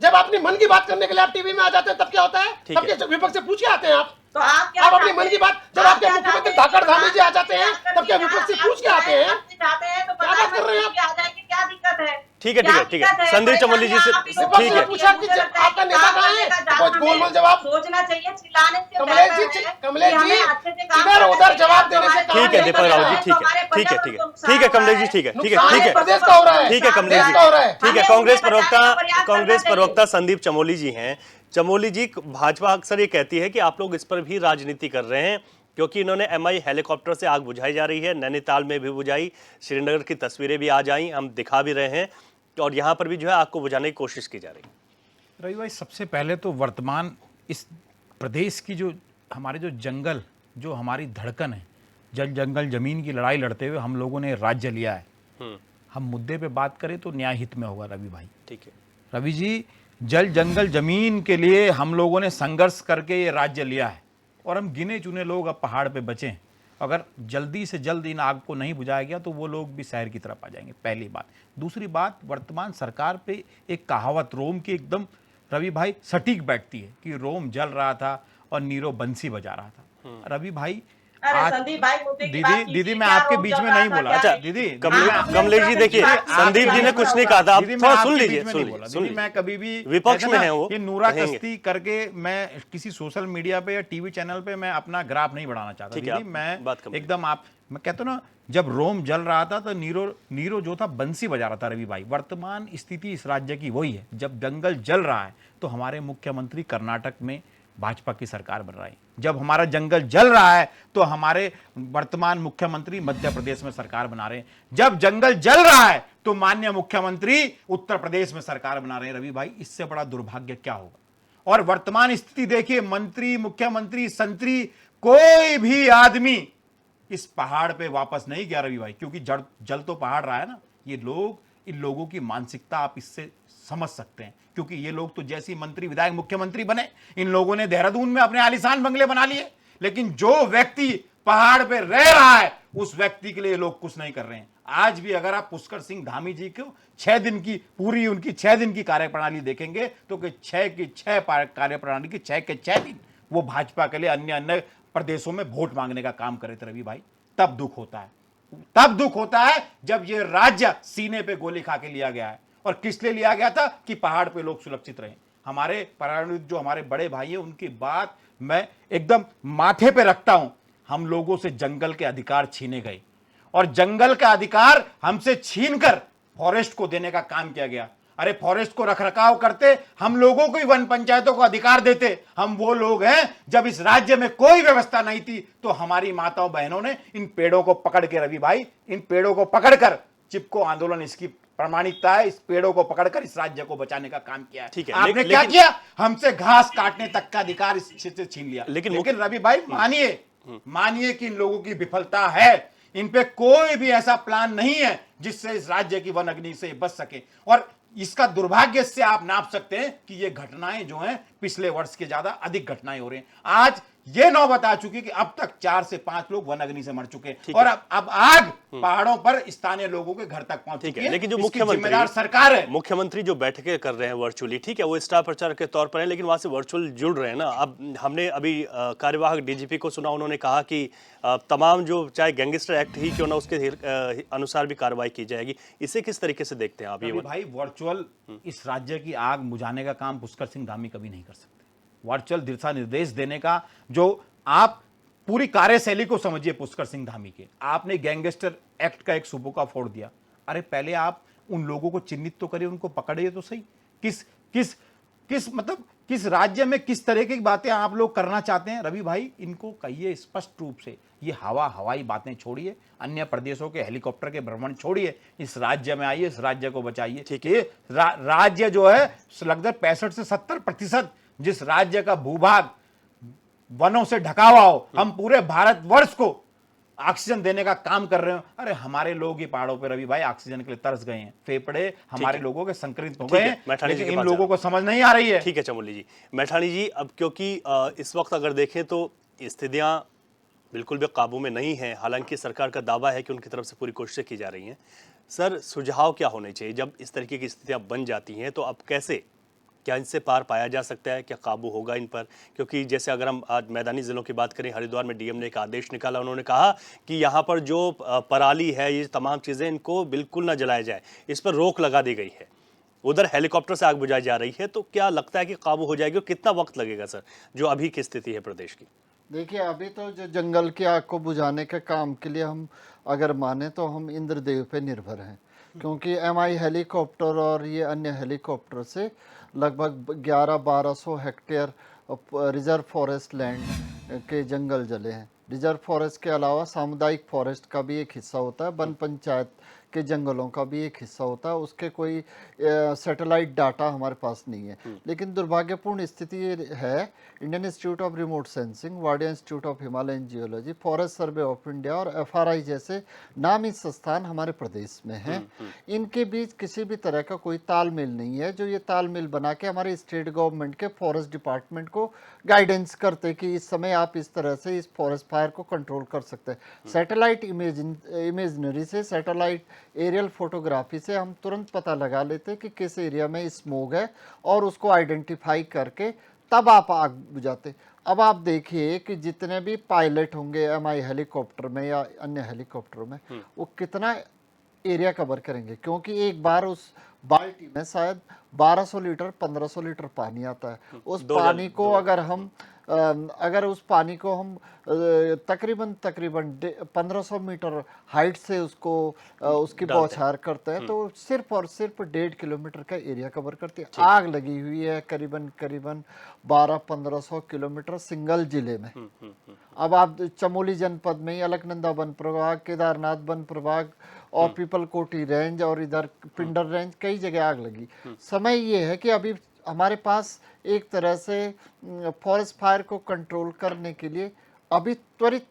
जब अपनी मन की बात करने के लिए आप टीवी में आ जाते हैं तब क्या होता है? ठीक तब है। क्या विपक्ष से पूछ के आते हैं आप? तो आप क्या आप अपनी चाहते मन की हैं? बात, जब आप आपके क्या मुख्यमंत्री चाहते हैं? धाकड़ धामी जी आ जाते हैं आप तब क्या विपक्ष से पूछ के आते हैं? आप चाहते हैं तो क्या बात कर रहे हैं आप? आ जाएगी, क्या दिक्कत है? ठीक है, ठीक है, ठीक है, संदीप चमोली जी से विपक्ष ठीक ने है। पूछा कि आपका नेता कहाँ है? कुछ गोलमोल जवाब। सोचना चाहिए, चिल्लाने से कमलेश जी, बेहतर है कमलेश कि हमें जी, अच्छे से काम इधर करना उधर चाहिए। जवाब देने से काम ठीक है दीपक राव जी, ठीक है, हमारे ठीक है, पर्यावरण ठीक को है, नुकसान ठीक है हो रहा कमलेश जी, ठीक है, ठीक है, नुकसान ठीक है, प्रदेश का हो रहा है। ठीक है कमलेश जी, प्रदेश का हो रहा है। ठीक है, हमें कांग्रेस उन्हें बचाने का प्रयास करना चाहिए। प्रवक्ता संदीप चमोली जी हैं। चमोली जी, भाजपा अक्सर ये कहती है कि आप लोग इस पर भी राजनीति कर रहे हैं, क्योंकि इन्होंने MI हेलीकॉप्टर से आग बुझाई जा रही है, नैनीताल में भी बुझाई, श्रीनगर की तस्वीरें भी आ जाई, हम दिखा भी रहे हैं, और यहाँ पर भी जो है आग को बुझाने की कोशिश की जा रही है। रवि भाई, सबसे पहले तो वर्तमान इस प्रदेश की जो हमारे जो जंगल, जो हमारी धड़कन है, जल जंगल जमीन की लड़ाई लड़ते हुए हम लोगों ने राज्य लिया है। हम मुद्दे पे बात करें तो न्याय हित में होगा रवि भाई। ठीक है, रवि जी, जल जंगल जमीन के लिए हम लोगों ने संघर्ष करके ये राज्य लिया है, और हम गिने चुने लोग अब पहाड़ पे बचे हैं। अगर जल्दी से जल्द इन आग को नहीं बुझाया गया तो वो लोग भी शहर की तरफ आ जाएंगे, पहली बात। दूसरी बात, वर्तमान सरकार पे एक कहावत रोम की एकदम रवि भाई सटीक बैठती है कि रोम जल रहा था और नीरो बंसी बजा रहा था। रवि भाई, अरे संदीप भाई, मुद्दे की बात कीजिए, दीदी मैं क्या आपके रोक बीच चल में रहा नहीं था, बोला। क्या अच्छा नहीं? दीदी, कमलेश जी देखिए, संदीप जी ने कुछ नहीं कहा था, आप दीदी, मैं थोड़ा आपके सुन बीच लीजिए, में सुन नहीं लीजिए, बोला। सुन दीदी, मैं लीजिए। कभी भी विपक्ष कहते में ना, है वो, ये नूरा कहेंगे। कश्ती करके मैं किसी सोशल मीडिया पे या टीवी चैनल पे मैं अपना ग्राफ नहीं बढ़ाना चाहता। ठीक है, दीदी, आप बात मैं करें। एकदम मैं कहता हूं ना, जब रोम जल रहा था तो नीरो जो था बंसी बजा रहा था रवि भाई। वर्तमान स्थिति इस राज्य की वही है। जब जंगल जल रहा है तो हमारे मुख्यमंत्री कर्नाटक में भाजपा की सरकार बन रही है। जब हमारा जंगल जल रहा है तो हमारे वर्तमान मुख्यमंत्री मध्य प्रदेश में सरकार बना रहे हैं। जब जंगल जल रहा है तो माननीय मुख्यमंत्री उत्तर प्रदेश में सरकार बना रहे हैं। रवि भाई, इससे बड़ा दुर्भाग्य क्या होगा? और वर्तमान स्थिति देखिए, मंत्री, मुख्यमंत्री, संतरी, कोई भी आदमी इस पहाड़ पे वापस नहीं गया रवि भाई, क्योंकि जल तो पहाड़ रहा है ना। ये लोग, इन लोगों की मानसिकता आप इससे समझ सकते हैं, क्योंकि ये लोग तो जैसी मंत्री, विधायक, मुख्यमंत्री बने, इन लोगों ने देहरादून में अपने आलीशान बंगले बना लिए, लेकिन जो व्यक्ति पहाड़ पे रह रहा है उस व्यक्ति के लिए लोग कुछ नहीं कर रहे हैं। आज भी अगर आप पुष्कर सिंह धामी जी को 6 दिन की पूरी उनकी 6 दिन की कार्यप्रणाली देखेंगे तो कि 6 की 6 कार्यप्रणाली की 6 के 6 दिन वो भाजपा के लिए अन्य प्रदेशों में वोट मांगने का काम करे थे रवि भाई। तब दुख होता है, तब दुख होता है जब ये राज्य सीने पे गोली खा के लिया गया है। और किस लिए लिया गया था? कि पहाड़ पे लोग सुरक्षित रहें। हमारे पराणु जो हमारे बड़े भाई हैं, उनकी बात मैं एकदम माथे पे रखता हूं। हम लोगों से जंगल के अधिकार छीने गए, और जंगल का अधिकार हमसे छीनकर फॉरेस्ट को देने का काम किया गया। अरे फॉरेस्ट को रखरखाव करते, हम लोगों को ही वन पंचायतों को अधिकार देते। हम वो लोग हैं, जब इस राज्य में कोई व्यवस्था नहीं थी तो हमारी माताओं बहनों ने इन पेड़ों को पकड़ के, रवि भाई, इन पेड़ों को पकड़कर, चिपको आंदोलन इसकी प्रामाणिकता है, इस पेड़ों को पकड़कर इस राज्य को बचाने का काम किया है। ठीक है, आपने क्या किया? हमसे घास काटने तक का अधिकार इस क्षेत्र से छीन लिया। लेकिन रवि भाई, मानिए कि इन लोगों की विफलता है। इन पे कोई भी ऐसा प्लान नहीं है जिससे इस राज्य की वन अग्नि से बच सके। और इसका दुर्भाग्य से आप नाप सकते हैं कि ये घटनाएं जो हैं, पिछले वर्ष के ज्यादा अधिक घटनाएं हो रही हैं। आज ये नौबत आ चुकी कि अब तक 4 से 5 लोग वन अग्नि से मर चुके हैं ठीक और है। अब आग पहाड़ों पर स्थानीय लोगों के घर तक पहुंच ठीक चुकी है, लेकिन जो इसकी जिम्मेदार सरकार है। मुख्यमंत्री जो बैठकें कर रहे हैं वर्चुअली, ठीक है, वो स्टार प्रचारक के तौर पर है, लेकिन वहां से वर्चुअल जुड़ रहे हैं ना। अब हमने अभी कार्यवाहक डीजीपी को सुना, उन्होंने कहा कि तमाम जो चाहे गैंगस्टर एक्ट ही क्यों ना उसके अनुसार भी कार्रवाई की जाएगी। इसे किस तरीके से देखते हैं आप? ये रवि भाई, वर्चुअल इस राज्य की आग बुझाने का काम पुष्कर सिंह धामी कभी नहीं कर सकते। वर्चुअल दिशा निर्देश देने का जो आप पूरी कार्यशैली को समझिए पुष्कर सिंह धामी के, आपने गैंगस्टर एक्ट का एक सुबोका फोड़ दिया। अरे पहले आप उन लोगों को चिन्हित तो करिए, उनको पकड़िए तो सही। किस राज्य में किस तरह की बातें आप लोग करना चाहते हैं? रवि भाई, इनको कहिए स्पष्ट रूप से, ये हवाई बातें छोड़िए, अन्य प्रदेशों के हेलीकॉप्टर के भ्रमण छोड़िए, इस राज्य में आइए, इस राज्य को बचाइए। ठीक है, राज्य जो है लगभग 65 से 70% जिस राज्य का भूभाग वनों से ढका हुआ हो, हम पूरे भारतवर्ष को ऑक्सीजन देने का काम कर रहे हो। अरे हमारे लोग ही पहाड़ों पे रवि भाई ऑक्सीजन के लिए तरस गए हैं, फेफड़े हमारे लोगों के संक्रमित हो गए हैं, लेकिन इन लोगों को समझ नहीं आ रही है। ठीक है चमोली जी, मैठाणी जी, अब क्योंकि इस वक्त अगर देखें तो स्थितियां बिल्कुल भी काबू में नहीं है, हालांकि सरकार का दावा है कि उनकी तरफ से पूरी कोशिशें की जा रही हैं। सर, सुझाव क्या होने चाहिए जब इस तरीके की स्थितियां बन जाती हैं? तो अब कैसे, क्या इनसे पार पाया जा सकता है? क्या काबू होगा इन पर? क्योंकि जैसे अगर हम आज मैदानी जिलों की बात करें, हरिद्वार में डीएम ने एक आदेश निकाला, उन्होंने कहा कि यहाँ पर जो पराली है, ये तमाम चीज़ें, इनको बिल्कुल ना जलाया जाए, इस पर रोक लगा दी गई है। उधर हेलीकॉप्टर से आग बुझाई जा रही है, तो क्या लगता है कि काबू हो जाएगी और कितना वक्त लगेगा सर, जो अभी की स्थिति है प्रदेश की? देखिए, अभी तो जो जंगल की आग को बुझाने के काम के लिए हम अगर माने तो हम इंद्रदेव पे निर्भर हैं, क्योंकि एमआई हेलीकॉप्टर और ये अन्य हेलीकॉप्टर से लगभग 1100-1200 हेक्टेयर रिजर्व फॉरेस्ट लैंड के जंगल जले हैं। रिजर्व फॉरेस्ट के अलावा सामुदायिक फॉरेस्ट का भी एक हिस्सा होता है, वन पंचायत के जंगलों का भी एक हिस्सा होता है। उसके कोई सैटेलाइट डाटा हमारे पास नहीं है, लेकिन दुर्भाग्यपूर्ण स्थिति ये है, Indian institute of remote sensing, Wadia institute of Himalayan geology, forest survey of India और एफआरआई जैसे नामी संस्थान हमारे प्रदेश में हैं। इनके बीच किसी भी तरह का कोई तालमेल नहीं है, जो ये तालमेल बना के हमारे स्टेट गवर्नमेंट के फॉरेस्ट डिपार्टमेंट को गाइडेंस करते कि इस समय आप इस तरह से इस फॉरेस्ट फायर को कंट्रोल कर सकते हैं। सैटेलाइट इमेजनरी से, सैटेलाइट एरियल फोटोग्राफी से हम तुरंत पता लगा लेते कि किस एरिया में स्मोक है और उसको आइडेंटिफाई करके तब आप आग बुझाते। अब आप देखिए कि जितने भी पायलट होंगे एमआई हेलीकॉप्टर में या अन्य हेलीकॉप्टर में, वो कितना एरिया कवर करेंगे, क्योंकि एक बार उस बाल्टी में शायद 1200 लीटर 1500 लीटर पानी आता है। उस पानी को अगर उस पानी को हम तकरीबन 1500 मीटर हाइट से उसकी बौछार करते हैं, तो सिर्फ और सिर्फ 1.5 किलोमीटर का एरिया कवर करती है। आग लगी हुई है करीबन 1200-1500 किलोमीटर सिंगल जिले में। अब आप चमोली जनपद में ही अलकनंदा वन प्रभाग, केदारनाथ वन प्रभाग और पीपल कोटी रेंज और इधर पिंडर रेंज, कई जगह आग लगी। समय ये है कि अभी हमारे पास एक तरह से फॉरेस्ट फायर को कंट्रोल करने के लिए अभी त्वरित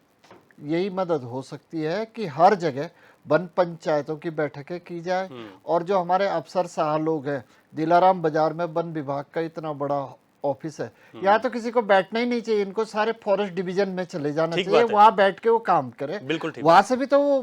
यही मदद हो सकती है कि हर जगह वन पंचायतों की बैठकें की जाए, और जो हमारे अफसर साहब लोग हैं, दिलाराम बाजार में वन विभाग का इतना बड़ा ऑफिस है, यहाँ तो किसी को बैठना ही नहीं चाहिए, इनको सारे फॉरेस्ट डिवीजन में चले जाना चाहिए, वहां बैठ के वो काम करे। वहां से भी तो वो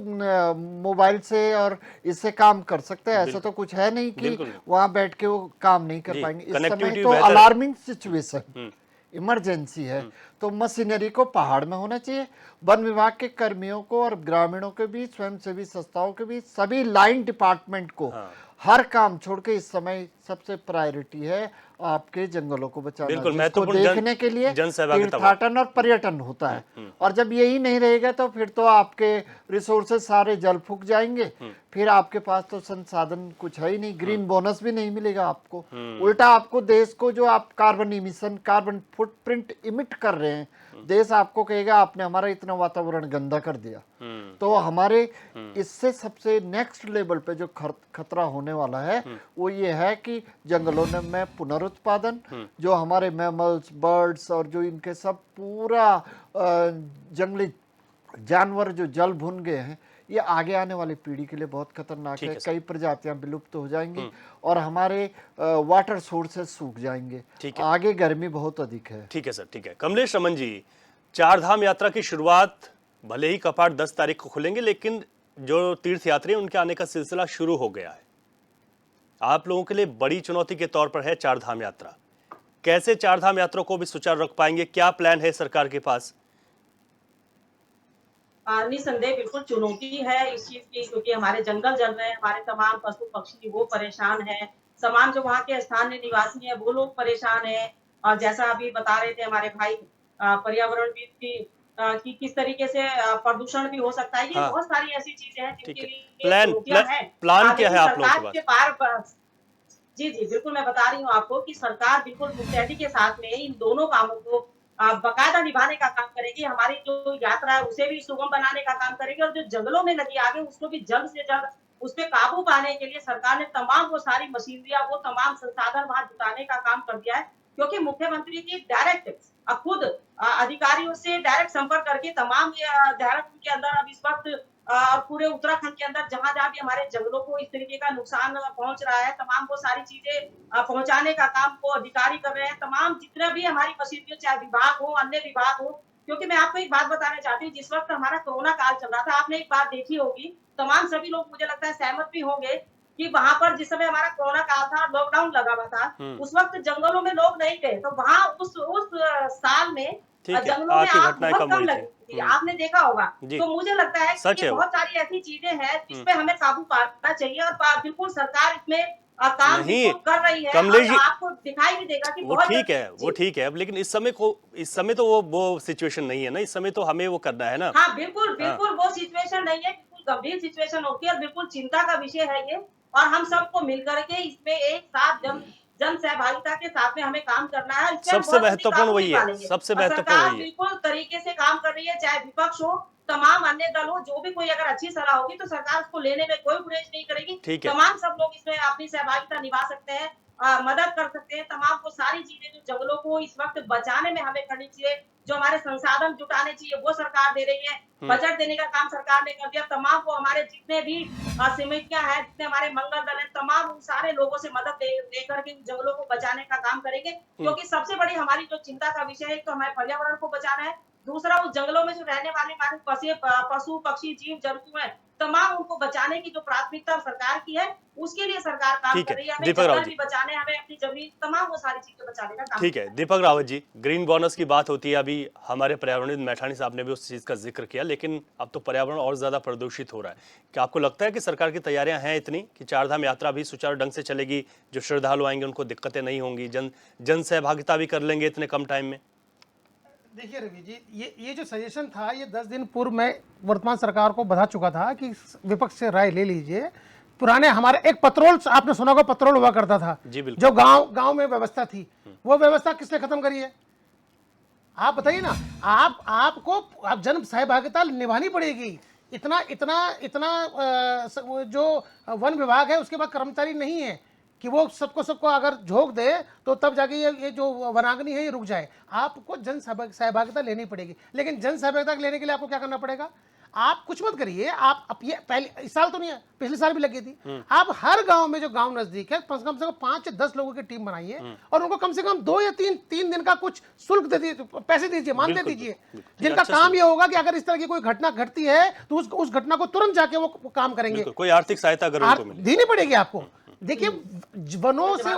मोबाइल से और इससे काम कर सकते हैं, ऐसा तो कुछ है नहीं कि वहां बैठ के वो काम नहीं कर पाएंगे। इस समय तो अलार्मिंग सिचुएशन, इमरजेंसी है, तो मशीनरी को पहाड़ में होना चाहिए। वन विभाग के कर्मियों को और ग्रामीणों के बीच, स्वयंसेवी संस्थाओं के बीच, सभी लाइन डिपार्टमेंट को हर काम छोड़ के इस समय सबसे प्रायोरिटी है आपके जंगलों को बचाना, जिसको देखने के लिए तीर्थाटन और पर्यटन होता है। और जब यही नहीं रहेगा तो फिर तो आपके रिसोर्सेज सारे जल फूक जाएंगे, फिर आपके पास तो संसाधन कुछ है ही नहीं, ग्रीन बोनस भी नहीं मिलेगा आपको। उल्टा आपको देश को, जो आप कार्बन फुटप्रिंट इमिट कर रहे हैं, देश आपको कहेगा आपने हमारा इतना वातावरण गंदा कर दिया। तो हमारे इससे सबसे नेक्स्ट लेवल पे जो खतरा होने वाला है वो ये है कि जंगलों में पुनरुत्पादन, जो हमारे मैमल्स, बर्ड्स और जो इनके सब पूरा जंगली जानवर जो जल भुन गए हैं, ये आगे आने वाली पीढ़ी के लिए बहुत खतरनाक है। कई प्रजातियां विलुप्त हो जाएंगी और हमारे वाटर सोर्सेस सूख जाएंगे। आगे गर्मी बहुत अधिक है। ठीक है सर, ठीक है। कमलेश रमन जी, चार धाम यात्रा की शुरुआत, भले ही कपाट 10 तारीख को खुलेंगे, लेकिन जो तीर्थयात्री हैं उनके आने का सिलसिला शुरू हो गया है। आप लोगों के लिए बड़ी चुनौती के तौर पर है चार धाम यात्रा। कैसे चार धाम यात्रा को भी सुचारू रख पाएंगे? क्या प्लान है सरकार के पास? निसंदेह बिल्कुल चुनौती है इस चीज की, क्योंकि हमारे जंगल जल रहे हैं, हमारे तमाम पशु पक्षी वो परेशान है, तमाम जो वहाँ के स्थानीय निवासी हैं वो लोग परेशान हैं। और जैसा अभी बता रहे थे हमारे भाई पर्यावरणविद कि किस तरीके से प्रदूषण भी हो सकता है। ये हाँ। बहुत सारी ऐसी चीजें हैं ठीक जिनके है। लिए प्लान चुनौतियां हैं। प्लान क्या है आप लोगों सरकार के के पास? पार जी, जी, बिल्कुल मैं बता रही हूँ आपको कि सरकार बिल्कुल मुस्तैदी के साथ में इन दोनों कामों को बाकायदा निभाने का काम करेगी। हमारी जो यात्रा है उसे भी सुगम बनाने का काम करेगी, और जो जंगलों में नदी आग है उसको भी जल्द से जल्द उस पे काबू पाने के लिए सरकार ने तमाम वो सारी मशीनरियां, वो तमाम संसाधन वहां जुटाने का काम कर दिया है। क्योंकि मुख्यमंत्री की डायरेक्ट खुद अधिकारियों से डायरेक्ट संपर्क करके तमाम देहरादून के अंदर अब इस वक्त पूरे उत्तराखंड के अंदर जहां-जहां भी हमारे जंगलों को इस तरीके का नुकसान पहुंच रहा है, तमाम वो सारी चीजें पहुंचाने का काम वो अधिकारी कर रहे हैं। तमाम जितना भी हमारी मशीनरियां, चाहे विभाग हो, अन्य विभाग हो, क्योंकि मैं आपको एक बात बताना चाहती हूँ, जिस वक्त हमारा कोरोना काल चल रहा था, आपने एक बात देखी होगी, तमाम सभी लोग मुझे लगता है सहमत भी होंगे कि वहां पर जिस समय हमारा कोरोना काल था, लॉकडाउन लगा हुआ था, उस वक्त जंगलों में लोग नहीं गए, तो वहां उस साल में ठीक है, जंगलों में आग की आग घटनाएं बहुत कम कम हुई लगी थी। थी, आपने देखा होगा। जी। तो मुझे लगता है सच कि है ये वो। बहुत सारी ऐसी चीजें हैं जिस पे हमें काबू पाना चाहिए, और बिल्कुल सरकार इसमें काम नहीं, बिल्कुल कर रही है, कमलेश जी, और आपको दिखाई भी देगा कि वो बहुत ठीक है, जल्दी- वो जी। ठीक है। अब लेकिन इस समय तो वो सिचुएशन नहीं है ना, इस समय तो हमें वो करना है ना। हाँ, बिल्कुल, बिल्कुल वो सिचुएशन नहीं है, बिल्कुल गंभीर सिचुएशन होती है, और बिल्कुल चिंता का विषय है ये, और हम सबको मिलकर के इसमें एक साथ जन सहभागिता के साथ में हमें काम करना है। इससे हम सबसे बहुत जल्दी महत्वपूर्ण काबू वही पा है, लेंगे। सबसे और महत्वपूर्ण सरकार वही है। बिल्कुल तरीके से काम कर रही है, चाहे विपक्ष हो, तमाम अन्य दल हो, जो भी कोई अगर अच्छी सलाह होगी तो सरकार उसको लेने में कोई गुरेज नहीं करेगी। ठीक है। तमाम सब लोग इसमें अपनी सहभागिता निभा सकते हैं, मदद कर सकते हैं। तमाम वो सारी चीजें जो जंगलों को इस वक्त बचाने में हमें करनी चाहिए, जो हमारे संसाधन जुटाने चाहिए वो सरकार दे रही है। बजट देने का काम सरकार ने कर दिया। तमाम वो हमारे जितने भी समितियां हैं, जितने हमारे मंगल दल हैं, तमाम उन सारे लोगों से मदद लेकर के जंगलों को बचाने का काम करेंगे, क्योंकि सबसे बड़ी हमारी जो चिंता का विषय है, तो हमारे पर्यावरण को बचाना है, दूसरा उस जंगलों में जो रहने वाले हमारे पशु पक्षी जीव जंतु हैं, तमाम उनको बचाने की जो प्राथमिकता सरकार की है, उसके लिए सरकार काम ठीक कर है, रही है। हमें दीपक रावत जंगल जी। भी बचाने, हमें अपनी जमीन, तमाम वो सारी चीजें बचाने का काम ठीक है, दीपक रावत जी, ग्रीन बोनस की बात होती है, अभी हमारे पर्यावरण मैठानी साहब ने भी उस चीज़ का जिक्र किया, लेकिन अब तो पर्यावरण और ज़्यादा प्रदूषित हो रहा है। क्या आपको लगता है कि सरकार की तैयारियां हैं इतनी कि चारधाम यात्रा भी सुचारू ढंग से चलेगी, जो श्रद्धालु आएंगे उनको दिक्कतें नहीं होंगी, जन सहभागिता भी कर लेंगे इतने कम टाइम में? देखिए रवि जी, ये जो सजेशन था, ये 10 दिन पूर्व मैं वर्तमान सरकार को बता चुका था कि विपक्ष से राय ले लीजिए। पुराने हमारे एक पत्रोल, आपने सुना होगा, पत्रोल हुआ करता था, जी बिल्कुल। जो गांव में व्यवस्था थी, वो व्यवस्था किसने खत्म करी है? आप बताइए ना। आपको जन सहभागिता निभानी पड़ेगी। इतना इतना इतना वो जो वन विभाग है उसके पास कर्मचारी नहीं है कि वो सबको अगर झोंक दे तो तब जाके ये जो वनाग्नि है ये रुक जाए। आपको जन सहभागिता लेनी पड़ेगी, लेकिन जन सहभागिता लेने के लिए आपको क्या करना पड़ेगा? आप कुछ मत करिए, आप ये पहले इस साल तो नहीं है, पिछले साल भी लगी थी। आप हर गांव में जो गांव नजदीक है, कम से कम 5 से 10 लोगों की टीम बनाइए, और उनको कम से कम 2 या 3 दिन का कुछ शुल्क दे दीजिए, पैसे दीजिए, मानदेय दीजिए, जिनका काम ये होगा कि अगर इस तरह की कोई घटना घटती है तो उस घटना को तुरंत जाके वो काम करेंगे। कोई आर्थिक सहायता अगर उनको मिले, देनी पड़ेगी आपको। देखिए, वनों से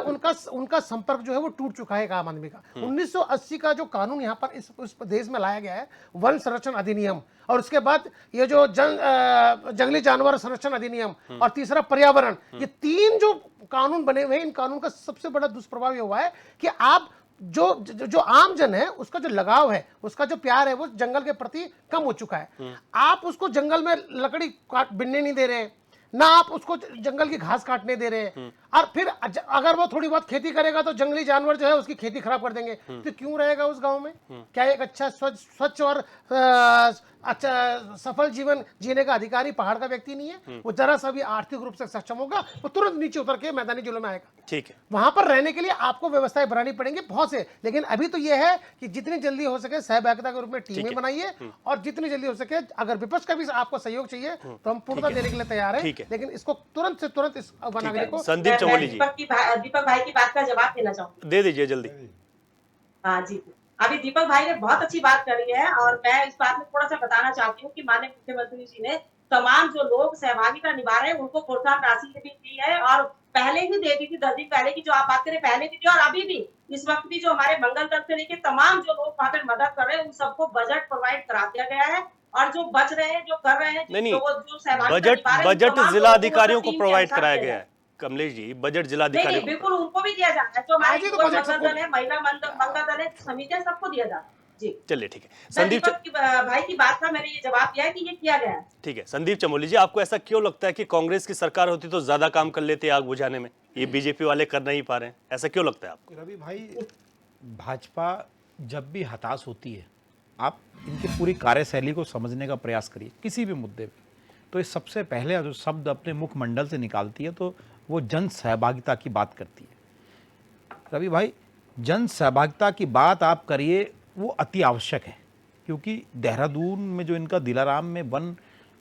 उनका संपर्क जो है वो टूट चुका है आम आदमी का। 1980 का जो कानून यहाँ पर इस देश में लाया गया है, वन संरक्षण अधिनियम, और उसके बाद ये जो जंगली जानवर संरक्षण अधिनियम, और तीसरा पर्यावरण, ये 3 जो कानून बने हुए हैं, इन कानून का सबसे बड़ा दुष्प्रभाव ये हुआ है कि आप जो आम जन है, उसका जो लगाव है, उसका जो प्यार है, वो जंगल के प्रति कम हो चुका है। आप उसको जंगल में लकड़ी बिनने नहीं दे रहे हैं, ना आप उसको जंगल की घास काटने दे रहे हैं, और फिर अगर वो थोड़ी बहुत खेती करेगा तो जंगली जानवर जो है उसकी खेती खराब कर देंगे। तो क्यों रहेगा उस गांव में? क्या एक अच्छा स्वच्छ और अच्छा सफल जीवन जीने का अधिकारी पहाड़ का व्यक्ति नहीं है? वो जरा सा भी आर्थिक रूप से सक्षम होगा, वो तुरंत नीचे उतर के मैदानी जिलों में आएगा। ठीक है, वहां पर रहने के लिए आपको व्यवस्थाएं बनानी पड़ेंगी बहुत से, लेकिन अभी तो यह है कि जितनी जल्दी हो सके सहभागिता के रूप में टीमें बनाइए, और जितनी जल्दी हो सके अगर विपक्ष का भी आपको सहयोग चाहिए तो हम पूर्णतः देने के लिए तैयार हैं, लेकिन इसको तुरंत से तुरंत इस वनाग्नि को। संदीप चमोली जी, दीपक भाई की बात का जवाब देना चाहूंगी। दे दीजिए जल्दी। हाँ जी, अभी दीपक भाई ने बहुत अच्छी बात करी है और मैं इस बात में थोड़ा सा बताना चाहती हूँ कि माननीय मुख्यमंत्री जी ने तमाम जो लोग सहभागिता निभा रहे हैं उनको प्रोत्साहन राशि भी दी है और पहले ही दे दी थी 10 दिन पहले की जो आप बात करें पहले भी दी और अभी भी इस वक्त भी जो हमारे मंगल दल से लेके तमाम जो लोग वहां पर मदद कर रहे हैं उन सबको बजट प्रोवाइड करा दिया गया है और जो बच रहे हैं जो कर रहे हैं नहीं, जो सहभागिता बजट निभा रहे हैं, बजट तमाम जिला लोगों अधिकारियों को टीम के प्रोवाइड अनुसार कराया दिया गया जाए। है कमलेश जी, बजट जिला नहीं अधिकारियों नहीं बिल्कुल उनको भी दिया जा रहा है जो हमारे आज ही तो बजट मंगल सबको दल है महिला मंगल दल है समिति है सबको दिया जा रहा है जी। चलिए ठीक है। सर संदीप दीपक भाई की बात का मैंने ये जवाब दिया है कि ये किया गया है। ठीक है, संदीप चमोली जी, आपको ऐसा क्यों लगता है कि कांग्रेस की सरकार होती तो ज्यादा काम कर लेती आग बुझाने में, ये बीजेपी वाले कर नहीं पा रहे हैं, ऐसा क्यों लगता है आपको? रवि भाई, भाजपा जब भी हताश होती है, आप इनकी पूरी कार्यशैली को समझने का प्रयास करिए किसी भी मुद्दे पे, तो ये सबसे पहले जो शब्द अपने मुखमंडल से निकालती है तो वो जन सहभागिता की बात करती है। रवि भाई, जन सहभागिता की बात आप करिए, वो अति आवश्यक है, क्योंकि देहरादून में जो इनका दिलाराम में वन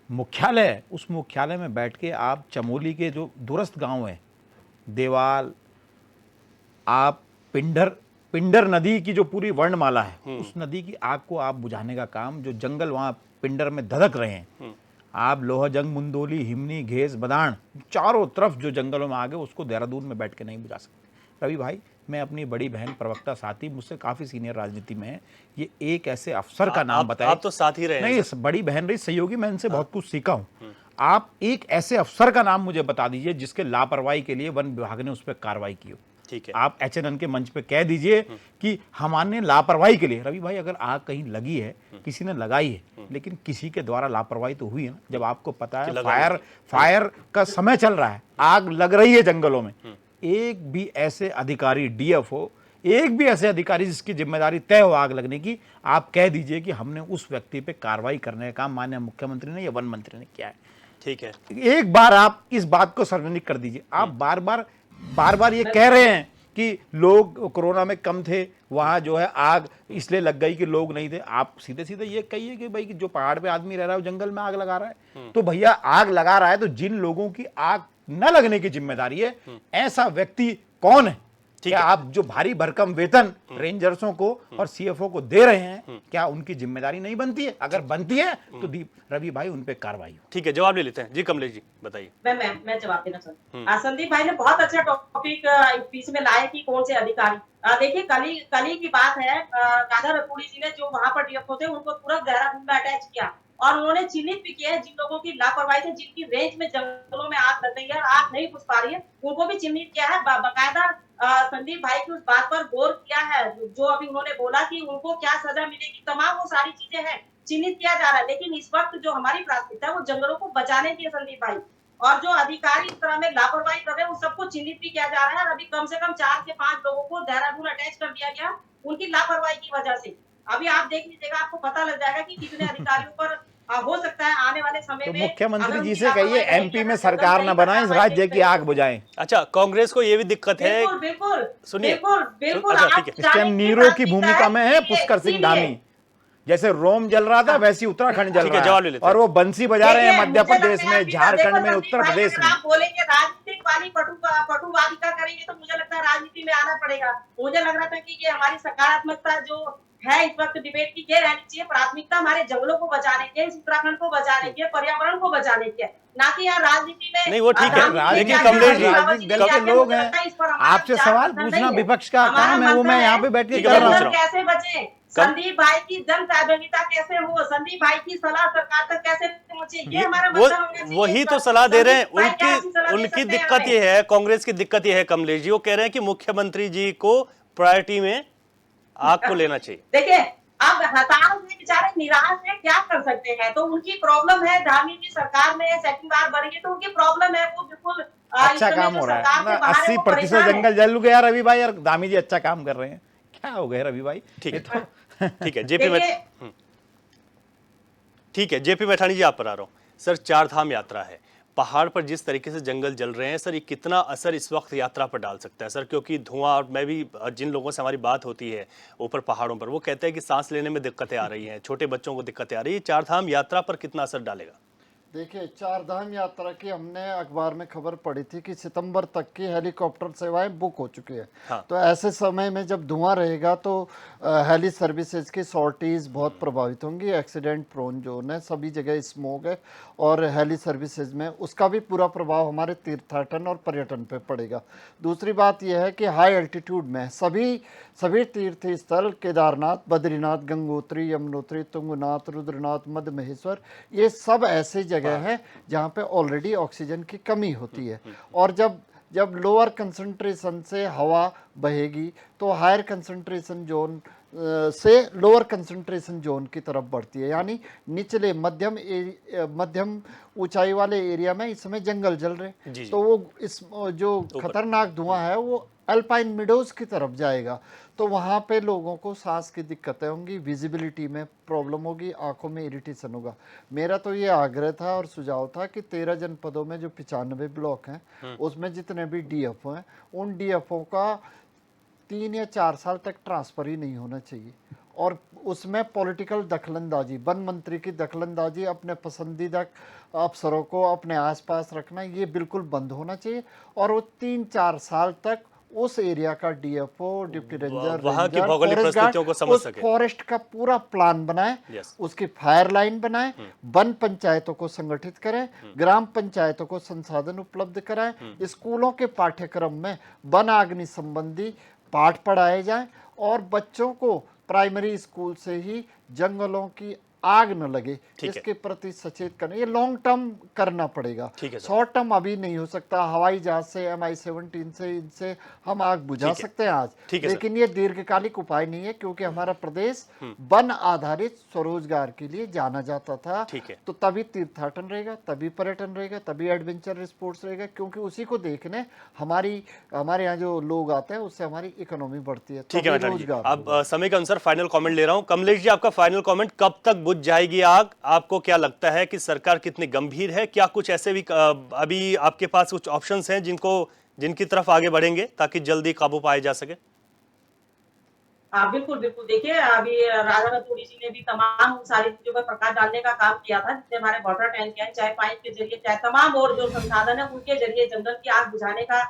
मुख्यालय है, उस मुख्यालय में बैठ के आप चमोली के जो दूरस्थ गांव हैं, देवाल, आप पिंडर नदी की जो पूरी वर्णमाला है, उस नदी की आग को आप बुझाने का काम, जो जंगल वहाँ पिंडर में धधक रहे हैं, आप लोहाजंग, मुंदोली, हिमनी, घेस, बदान, चारों तरफ जो जंगलों में आग है, उसको देहरादून में बैठ के नहीं बुझा सकते। रवि भाई, मैं अपनी बड़ी बहन प्रवक्ता साथी, मुझसे काफ़ी सीनियर राजनीति में है, ये एक ऐसे अफसर का नाम बताए। आप तो साथ ही रहे हैं। नहीं, बड़ी बहन रही, सहयोगी, मैं इनसे बहुत कुछ सीखा हूँ। आप एक ऐसे अफसर का नाम मुझे बता दीजिए जिसके लापरवाही के लिए वन विभाग ने उस पर कार्रवाई की हो। ठीक है, आप एचएनएन के मंच पे कह दीजिए कि हमारे लापरवाही के लिए, रवि भाई, अगर आग कहीं लगी है, किसी ने लगाई है, लेकिन किसी के द्वारा लापरवाही तो हुई है ना। जब आपको पता है फायर का समय चल रहा है, आग लग रही है जंगलों में, एक भी ऐसे अधिकारी, डीएफओ, एक भी ऐसे अधिकारी जिसकी जिम्मेदारी तय हो आग लगने की, आप कह दीजिए कि हमने उस व्यक्ति पे कार्रवाई करने का काम माननीय मुख्यमंत्री ने या वन मंत्री ने किया है। ठीक है, एक बार आप इस बात को सार्वजनिक कर दीजिए। आप बार बार ये कह रहे हैं कि लोग कोरोना में कम थे, वहाँ जो है आग इसलिए लग गई कि लोग नहीं थे। आप सीधे सीधे ये कहिए कि भाई जो पहाड़ पे आदमी रह रहा है वो जंगल में आग लगा रहा है, तो भैया आग लगा रहा है तो जिन लोगों की आग न लगने की जिम्मेदारी है, ऐसा व्यक्ति कौन है? क्या आप जो भारी भरकम वेतन रेंजर्सों को और सीएफओ को दे रहे हैं, क्या उनकी जिम्मेदारी नहीं बनती है? अगर बनती है तो रवि भाई उन पे कार्रवाई हो। ठीक है, जवाब ले लेते हैं जी। कमलेश जी बताइए। मैं जवाब देना चाहती हूँ। संदीप भाई ने बहुत अच्छा टॉपिक बीच में लाए कि कौन से अधिकारी। देखिए कल ही की बात है, राधा रतूड़ी जी ने जो वहां पर डीएफओ थे उनको तुरंत देहरादून में अटैच किया और उन्होंने चिन्हित भी किया है जिन लोगों की लापरवाही से, जिनकी रेंज में जंगलों में आग लग रही है, आग नहीं बुझ पा रही है, उनको भी चिन्हित किया है। बाकायदा संदीप भाई की उस बात पर गौर किया है, जो अभी उन्होंने बोला कि उनको क्या सजा मिलेगी, तमाम वो सारी चीजें हैं, चिन्हित किया जा रहा है। लेकिन इस वक्त जो हमारी प्राथमिकता है वो जंगलों को बचाने की है संदीप भाई, और जो अधिकारी इस तरह में लापरवाही कर रहे हैं उन सबको चिन्हित भी किया जा रहा है। और अभी कम से कम 4 से 5 लोगों को देहरादून अटैच कर दिया गया उनकी लापरवाही की वजह से। अभी आप देख लीजिएगा, आपको पता लग जाएगा कि कितने अधिकारियों पर हो सकता है आने वाले समय तो में। मुख्यमंत्री जी से कहिए एमपी में सरकार न बनाए, इस राज्य की आग बुझाएं। अच्छा, कांग्रेस को ये भी दिक्कत है, बिल्कुल सुनिए। बिल्कुल अच्छा, ठीक है। इस टाइम नीरो की भूमिका में है पुष्कर सिंह धामी। जैसे रोम जल रहा था वैसी उत्तराखंड जल ठीक है, रहा जवाब ले है, लेते हैं। और वो बंसी बजा रहे हैं मध्य प्रदेश में, झारखंड में, उत्तर प्रदेश में। आप बोलेंगे राजनीतिक वाली पटुवादिता करेंगे तो मुझे लगता है राजनीति में आना पड़ेगा। मुझे लग रहा था कि ये हमारी सकारात्मकता जो है इस वक्त डिबेट की ये रहनी चाहिए, प्राथमिकता हमारे जंगलों को बचाने की है, इस उत्तराखंड को बचाने की है, पर्यावरण को बचाने की है, ना कि यहाँ राजनीति में। नहीं, वो ठीक है, राजनीतिक लेकिन कमलेश जी, राजनीतिक दल के लोग हैं, आपसे सवाल पूछना विपक्ष का काम है, वो मैं यहाँ पे बैठ के कर रहा हूँ। कैसे बचे संदीप भाई की जन सहभागिता कैसे हो, संदीप भाई की सलाह सरकार तक कैसे पहुंचे, ये हमारा मतलब होना चाहिए। वही तो सलाह दे रहे हैं। संदीप भाई क्या ऐसी सलाह दे उनकी सकते हैं दिक्कत ये है, कांग्रेस की दिक्कत ये है कमलेश जी, वो कह रहे हैं कि मुख्यमंत्री जी को प्रायोरिटी में आग को लेना चाहिए। देखिए अब हताश है, बेचारे निराश है, क्या कर सकते हैं, तो उनकी प्रॉब्लम है। धामी जी सरकार में सेकंड बार बढ़ गई तो उनकी प्रॉब्लम है, वो बिल्कुल अच्छा काम हो रहा है, 80% जंगल जल गया रवि भाई, और दामी जी अच्छा काम कर रहे हैं। क्या हो गया रवि भाई? ठीक है, ठीक है, ठीक है, जेपी मैठानी जी आप पर आ रहा हूँ। सर, 4 धाम यात्रा है, पहाड़ पर जिस तरीके से जंगल जल रहे हैं सर, ये कितना असर इस वक्त यात्रा पर डाल सकता है सर? क्योंकि धुआं, और मैं भी जिन लोगों से हमारी बात होती है ऊपर पहाड़ों पर, वो कहते हैं कि सांस लेने में दिक्कतें आ रही हैं, छोटे बच्चों को दिक्कतें आ रही है, 4 धाम यात्रा पर कितना असर डालेगा? देखिए, चार धाम यात्रा की हमने अखबार में खबर पढ़ी थी कि सितंबर तक की हेलीकॉप्टर सेवाएं बुक हो चुकी है। हाँ। तो ऐसे समय में जब धुआं रहेगा तो हेली सर्विसेज की सॉर्टीज बहुत प्रभावित होंगी। एक्सीडेंट प्रोन जोन है, सभी जगह स्मोक है और हेली सर्विसेज में उसका भी पूरा प्रभाव हमारे तीर्थाटन और पर्यटन पे पड़ेगा। दूसरी बात यह है कि हाई एल्टीट्यूड में सभी तीर्थ स्थल, केदारनाथ, बद्रीनाथ, गंगोत्री, यमुनोत्री, तुंगनाथ, रुद्रनाथ, मध्य महेश्वर, ये सब ऐसे जगह हैं जहाँ पे ऑलरेडी ऑक्सीजन की कमी होती है। और जब लोअर कंसंट्रेशन से हवा बहेगी तो हायर कंसंट्रेशन जोन से लोअर कंसंट्रेशन जोन की तरफ बढ़ती है, यानी निचले मध्यम ऊंचाई वाले एरिया में इस समय जंगल जल रहे। जी। तो वो इस जो खतरनाक धुआं है वो अल्पाइन मिडोज की तरफ जाएगा, तो वहाँ पे लोगों को सांस की दिक्कतें होंगी, विजिबिलिटी में प्रॉब्लम होगी, आंखों में इरिटेशन होगा। मेरा तो ये आग्रह था और सुझाव था कि 13 जनपदों में जो 95 ब्लॉक हैं उसमें जितने भी डीएफओ हैं उन डीएफओ का 3 या 4 साल तक ट्रांसफर ही नहीं होना चाहिए। और उसमें पॉलिटिकल दखलंदाजी, वन मंत्री की दखलंदाजी, अपने पसंदीदा अफसरों को अपने आसपास रखना, ये बिल्कुल बंद होना चाहिए। और वो 3-4 साल तक उस एरिया का डीएफओ, डिप्टी रेंजर, वहाँ की रेंजर, भौगोलिक फॉरेस्ट परिस्थितियों को गार्ड समझ उस सके। फॉरेस्ट का पूरा प्लान बनाए, Yes. उसकी फायर लाइन बनाए, वन पंचायतों को संगठित करें, ग्राम पंचायतों को संसाधन उपलब्ध कराएं, स्कूलों के पाठ्यक्रम में वन अग्नि संबंधी पाठ पढ़ाए जाएं और बच्चों को प्राइमरी स्कूल से ही जंगलों की आग न लगे ठीक है। इसके प्रति सचेत करना। ये लॉन्ग टर्म करना पड़ेगा, ठीक है सर। शॉर्ट टर्म अभी नहीं हो सकता। हवाई जहाज से, MI-17 से, इनसे हम आग बुझा ठीक है। सकते हैं आज, ठीक है सर। लेकिन ये दीर्घकालिक उपाय नहीं है, क्योंकि हमारा प्रदेश वन आधारित स्वरोजगार के लिए जाना जाता था। ठीक है। तो तभी तीर्थाटन रहेगा, तभी पर्यटन रहेगा, तभी एडवेंचर स्पोर्ट्स रहेगा, क्योंकि उसी को देखने हमारे यहाँ जो लोग आते हैं उससे हमारी इकोनॉमी बढ़ती है। ठीक है तभी मैथानी जी, रोजगार अब होगा। समय के अनुसार फाइनल कमेंट ले रहा हूं। कमलेश जी, आपका फाइनल कमेंट, कब तक बुझ जाएगी आग? आपको क्या लगता है कि सरकार कितनी गंभीर है? क्या कुछ ऐसे भी अभी आपके पास कुछ ऑप्शंस हैं जिनकी तरफ आगे बढ़ेंगे ताकि जल्दी काबू पाया जा सके? हाँ, बिल्कुल, बिल्कुल। देखिए, अभी राधा रतूड़ी जी ने भी तमाम उन सारी चीज़ों पर प्रकाश डालने का काम किया था, जिससे हमारे वाटर टैंक हैं, चाहे पाइप के ज़रिए, चाहे तमाम और जो संसाधन है, उनके ज़रिए जंगल की आग बुझाने का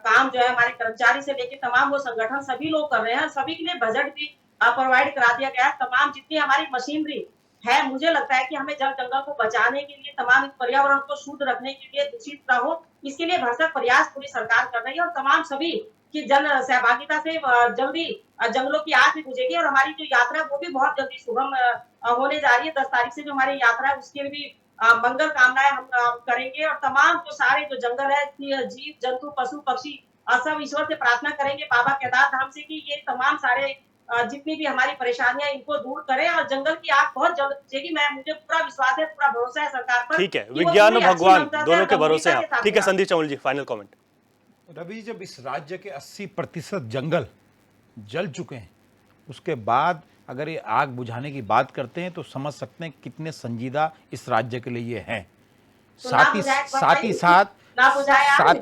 काम जो है हमारे कर्मचारी से लेके तमाम वो संगठन सभी लोग कर रहे हैं। सभी के लिए बजट भी प्रोवाइड करा दिया गया है। तमाम जितनी हमारी मशीनरी है, मुझे लगता है कि हमें जल-जंगल को बचाने के लिए, तमाम इस पर्यावरण को शुद्ध रखने के लिए, दूषित ना हो, इसके लिए भरसक प्रयास पूरी सरकार कर रही है और तमाम सभी की जन सहभागिता से जल्दी जंगलों की आग भी बुझेगी और हमारी जो यात्रा है वो भी बहुत जल्दी सुगम होने जा रही है। 10 तारीख से जो हमारी यात्रा है उसके लिए भी मंगल कामनाएं हम करेंगे और तमाम जो सारे जो जंगल है, जीव जंतु, पशु पक्षी सब ईश्वर से प्रार्थना करेंगे बाबा केदार धाम से कि ये तमाम सारे जितनी भी हमारी परेशानियां इनको दूर करें और जंगल की आग बहुत जल्द बुझेगी। मुझे पूरा विश्वास है, पूरा भरोसा है सरकार पर। ठीक है, कि वो विज्ञान और पूरी अच्छी भगवान मंशा से दोनों और के भरोसे हैं गंभीरता आप। के साथ ठीक है, काम संदीप चौल जी, फाइनल कमेंट। रवि, जब इस राज्य के 80% जंगल जल चुके हैं, उसके बाद अगर ये आग बुझाने की बात करते हैं तो समझ सकते हैं कितने संजीदा इस राज्य के लिए ये हैं। तो ना बुझाए, ना बुझाए आपने।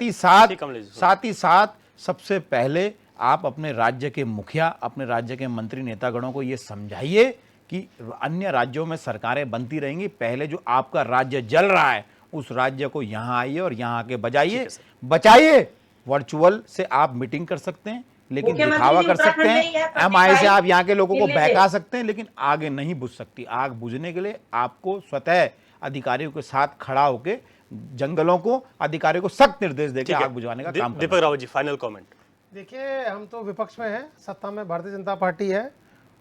ठीक, कमलेश जी। साथ ही साथ सबसे पहले आप अपने राज्य के मुखिया, अपने राज्य के मंत्री नेतागणों को ये समझाइए कि अन्य राज्यों में सरकारें बनती रहेंगी, पहले जो आपका राज्य जल रहा है उस राज्य को यहाँ आइए और यहाँ आके बचाइए। वर्चुअल से आप मीटिंग कर सकते हैं, लेकिन मुख्यमंत्री दिखावा जी कर उत्तराखंड सकते में ही है, हैं, प्रतीक MI से भाई, आप यहाँ के लोगों को दिल्ली से। बहका सकते हैं, लेकिन आगे नहीं बुझ सकती। आग बुझने के लिए आपको स्वतः अधिकारियों के साथ खड़ा होकर जंगलों को, अधिकारियों को सख्त निर्देश देकर ठीक है, आग बुझाने का काम करना दीपक रावत जी, फाइनल कमेंट। देखिए, हम तो विपक्ष में हैं, सत्ता में भारतीय जनता पार्टी है,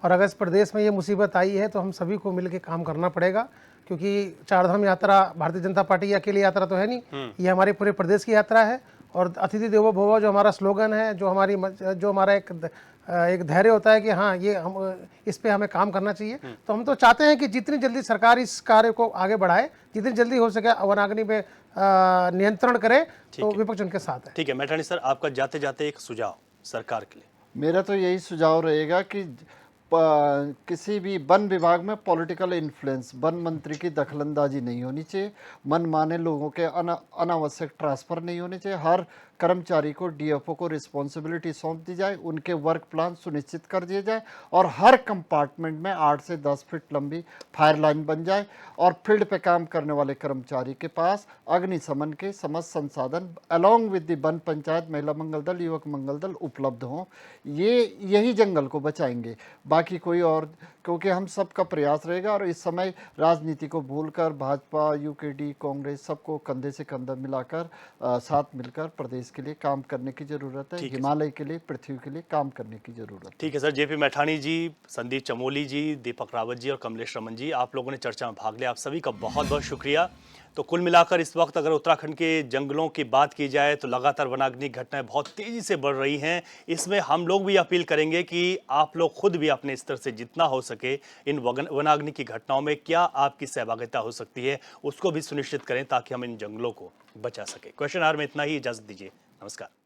और अगर इस प्रदेश में ये मुसीबत आई है तो हम सभी को मिलकर काम करना पड़ेगा, क्योंकि चारधाम यात्रा भारतीय जनता पार्टी की अकेली यात्रा तो है नहीं, ये हमारे पूरे प्रदेश की यात्रा है। और अतिथि देवो भव जो हमारा स्लोगन है, जो हमारा एक धैर्य होता है कि हाँ, ये हम इस पे हमें काम करना चाहिए। तो हम तो चाहते हैं कि जितनी जल्दी सरकार इस कार्य को आगे बढ़ाए, जितनी जल्दी हो सके वनाग्नि पे नियंत्रण करे, तो विपक्ष उनके साथ है। ठीक है, मैठानी सर, आपका जाते जाते एक सुझाव सरकार के लिए। मेरा तो यही सुझाव रहेगा कि किसी भी वन विभाग में पॉलिटिकल इन्फ्लुएंस, वन मंत्री की दखलंदाजी नहीं होनी चाहिए, मनमाने लोगों के अनावश्यक ट्रांसफर नहीं होने चाहिए। हर कर्मचारी को, डीएफओ को रिस्पॉन्सिबिलिटी सौंप दी जाए, उनके वर्क प्लान सुनिश्चित कर दिए जाए और हर कंपार्टमेंट में 8 से 10 फीट लंबी फायर लाइन बन जाए और फील्ड पे काम करने वाले कर्मचारी के पास अग्निशमन के समस्त संसाधन along with the one panchayat, महिला मंगल दल, युवक मंगल दल उपलब्ध हों। यही जंगल को बचाएंगे, बाकी कोई और, क्योंकि हम सबका प्रयास रहेगा। और इस समय राजनीति को भूलकर भाजपा, यूकेडी, कांग्रेस सबको कंधे से कंधा मिलाकर साथ मिलकर प्रदेश के लिए काम करने की जरूरत है, हिमालय के लिए, पृथ्वी के लिए काम करने की जरूरत है। ठीक है सर। जेपी मैठानी जी, संदीप चमोली जी, दीपक रावत जी और कमलेश रमन जी, आप लोगों ने चर्चा में भाग लिया, आप सभी का बहुत बहुत शुक्रिया। तो कुल मिलाकर इस वक्त अगर उत्तराखंड के जंगलों की बात की जाए तो लगातार वनाग्नि घटनाएं बहुत तेजी से बढ़ रही हैं। इसमें हम लोग भी अपील करेंगे कि आप लोग खुद भी अपने स्तर से जितना हो सके इन वनाग्नि की घटनाओं में क्या आपकी सहभागिता हो सकती है उसको भी सुनिश्चित करें ताकि हम इन जंगलों को बचा सके। क्वेश्चन आवर में इतना ही, इजाजत दीजिए, नमस्कार।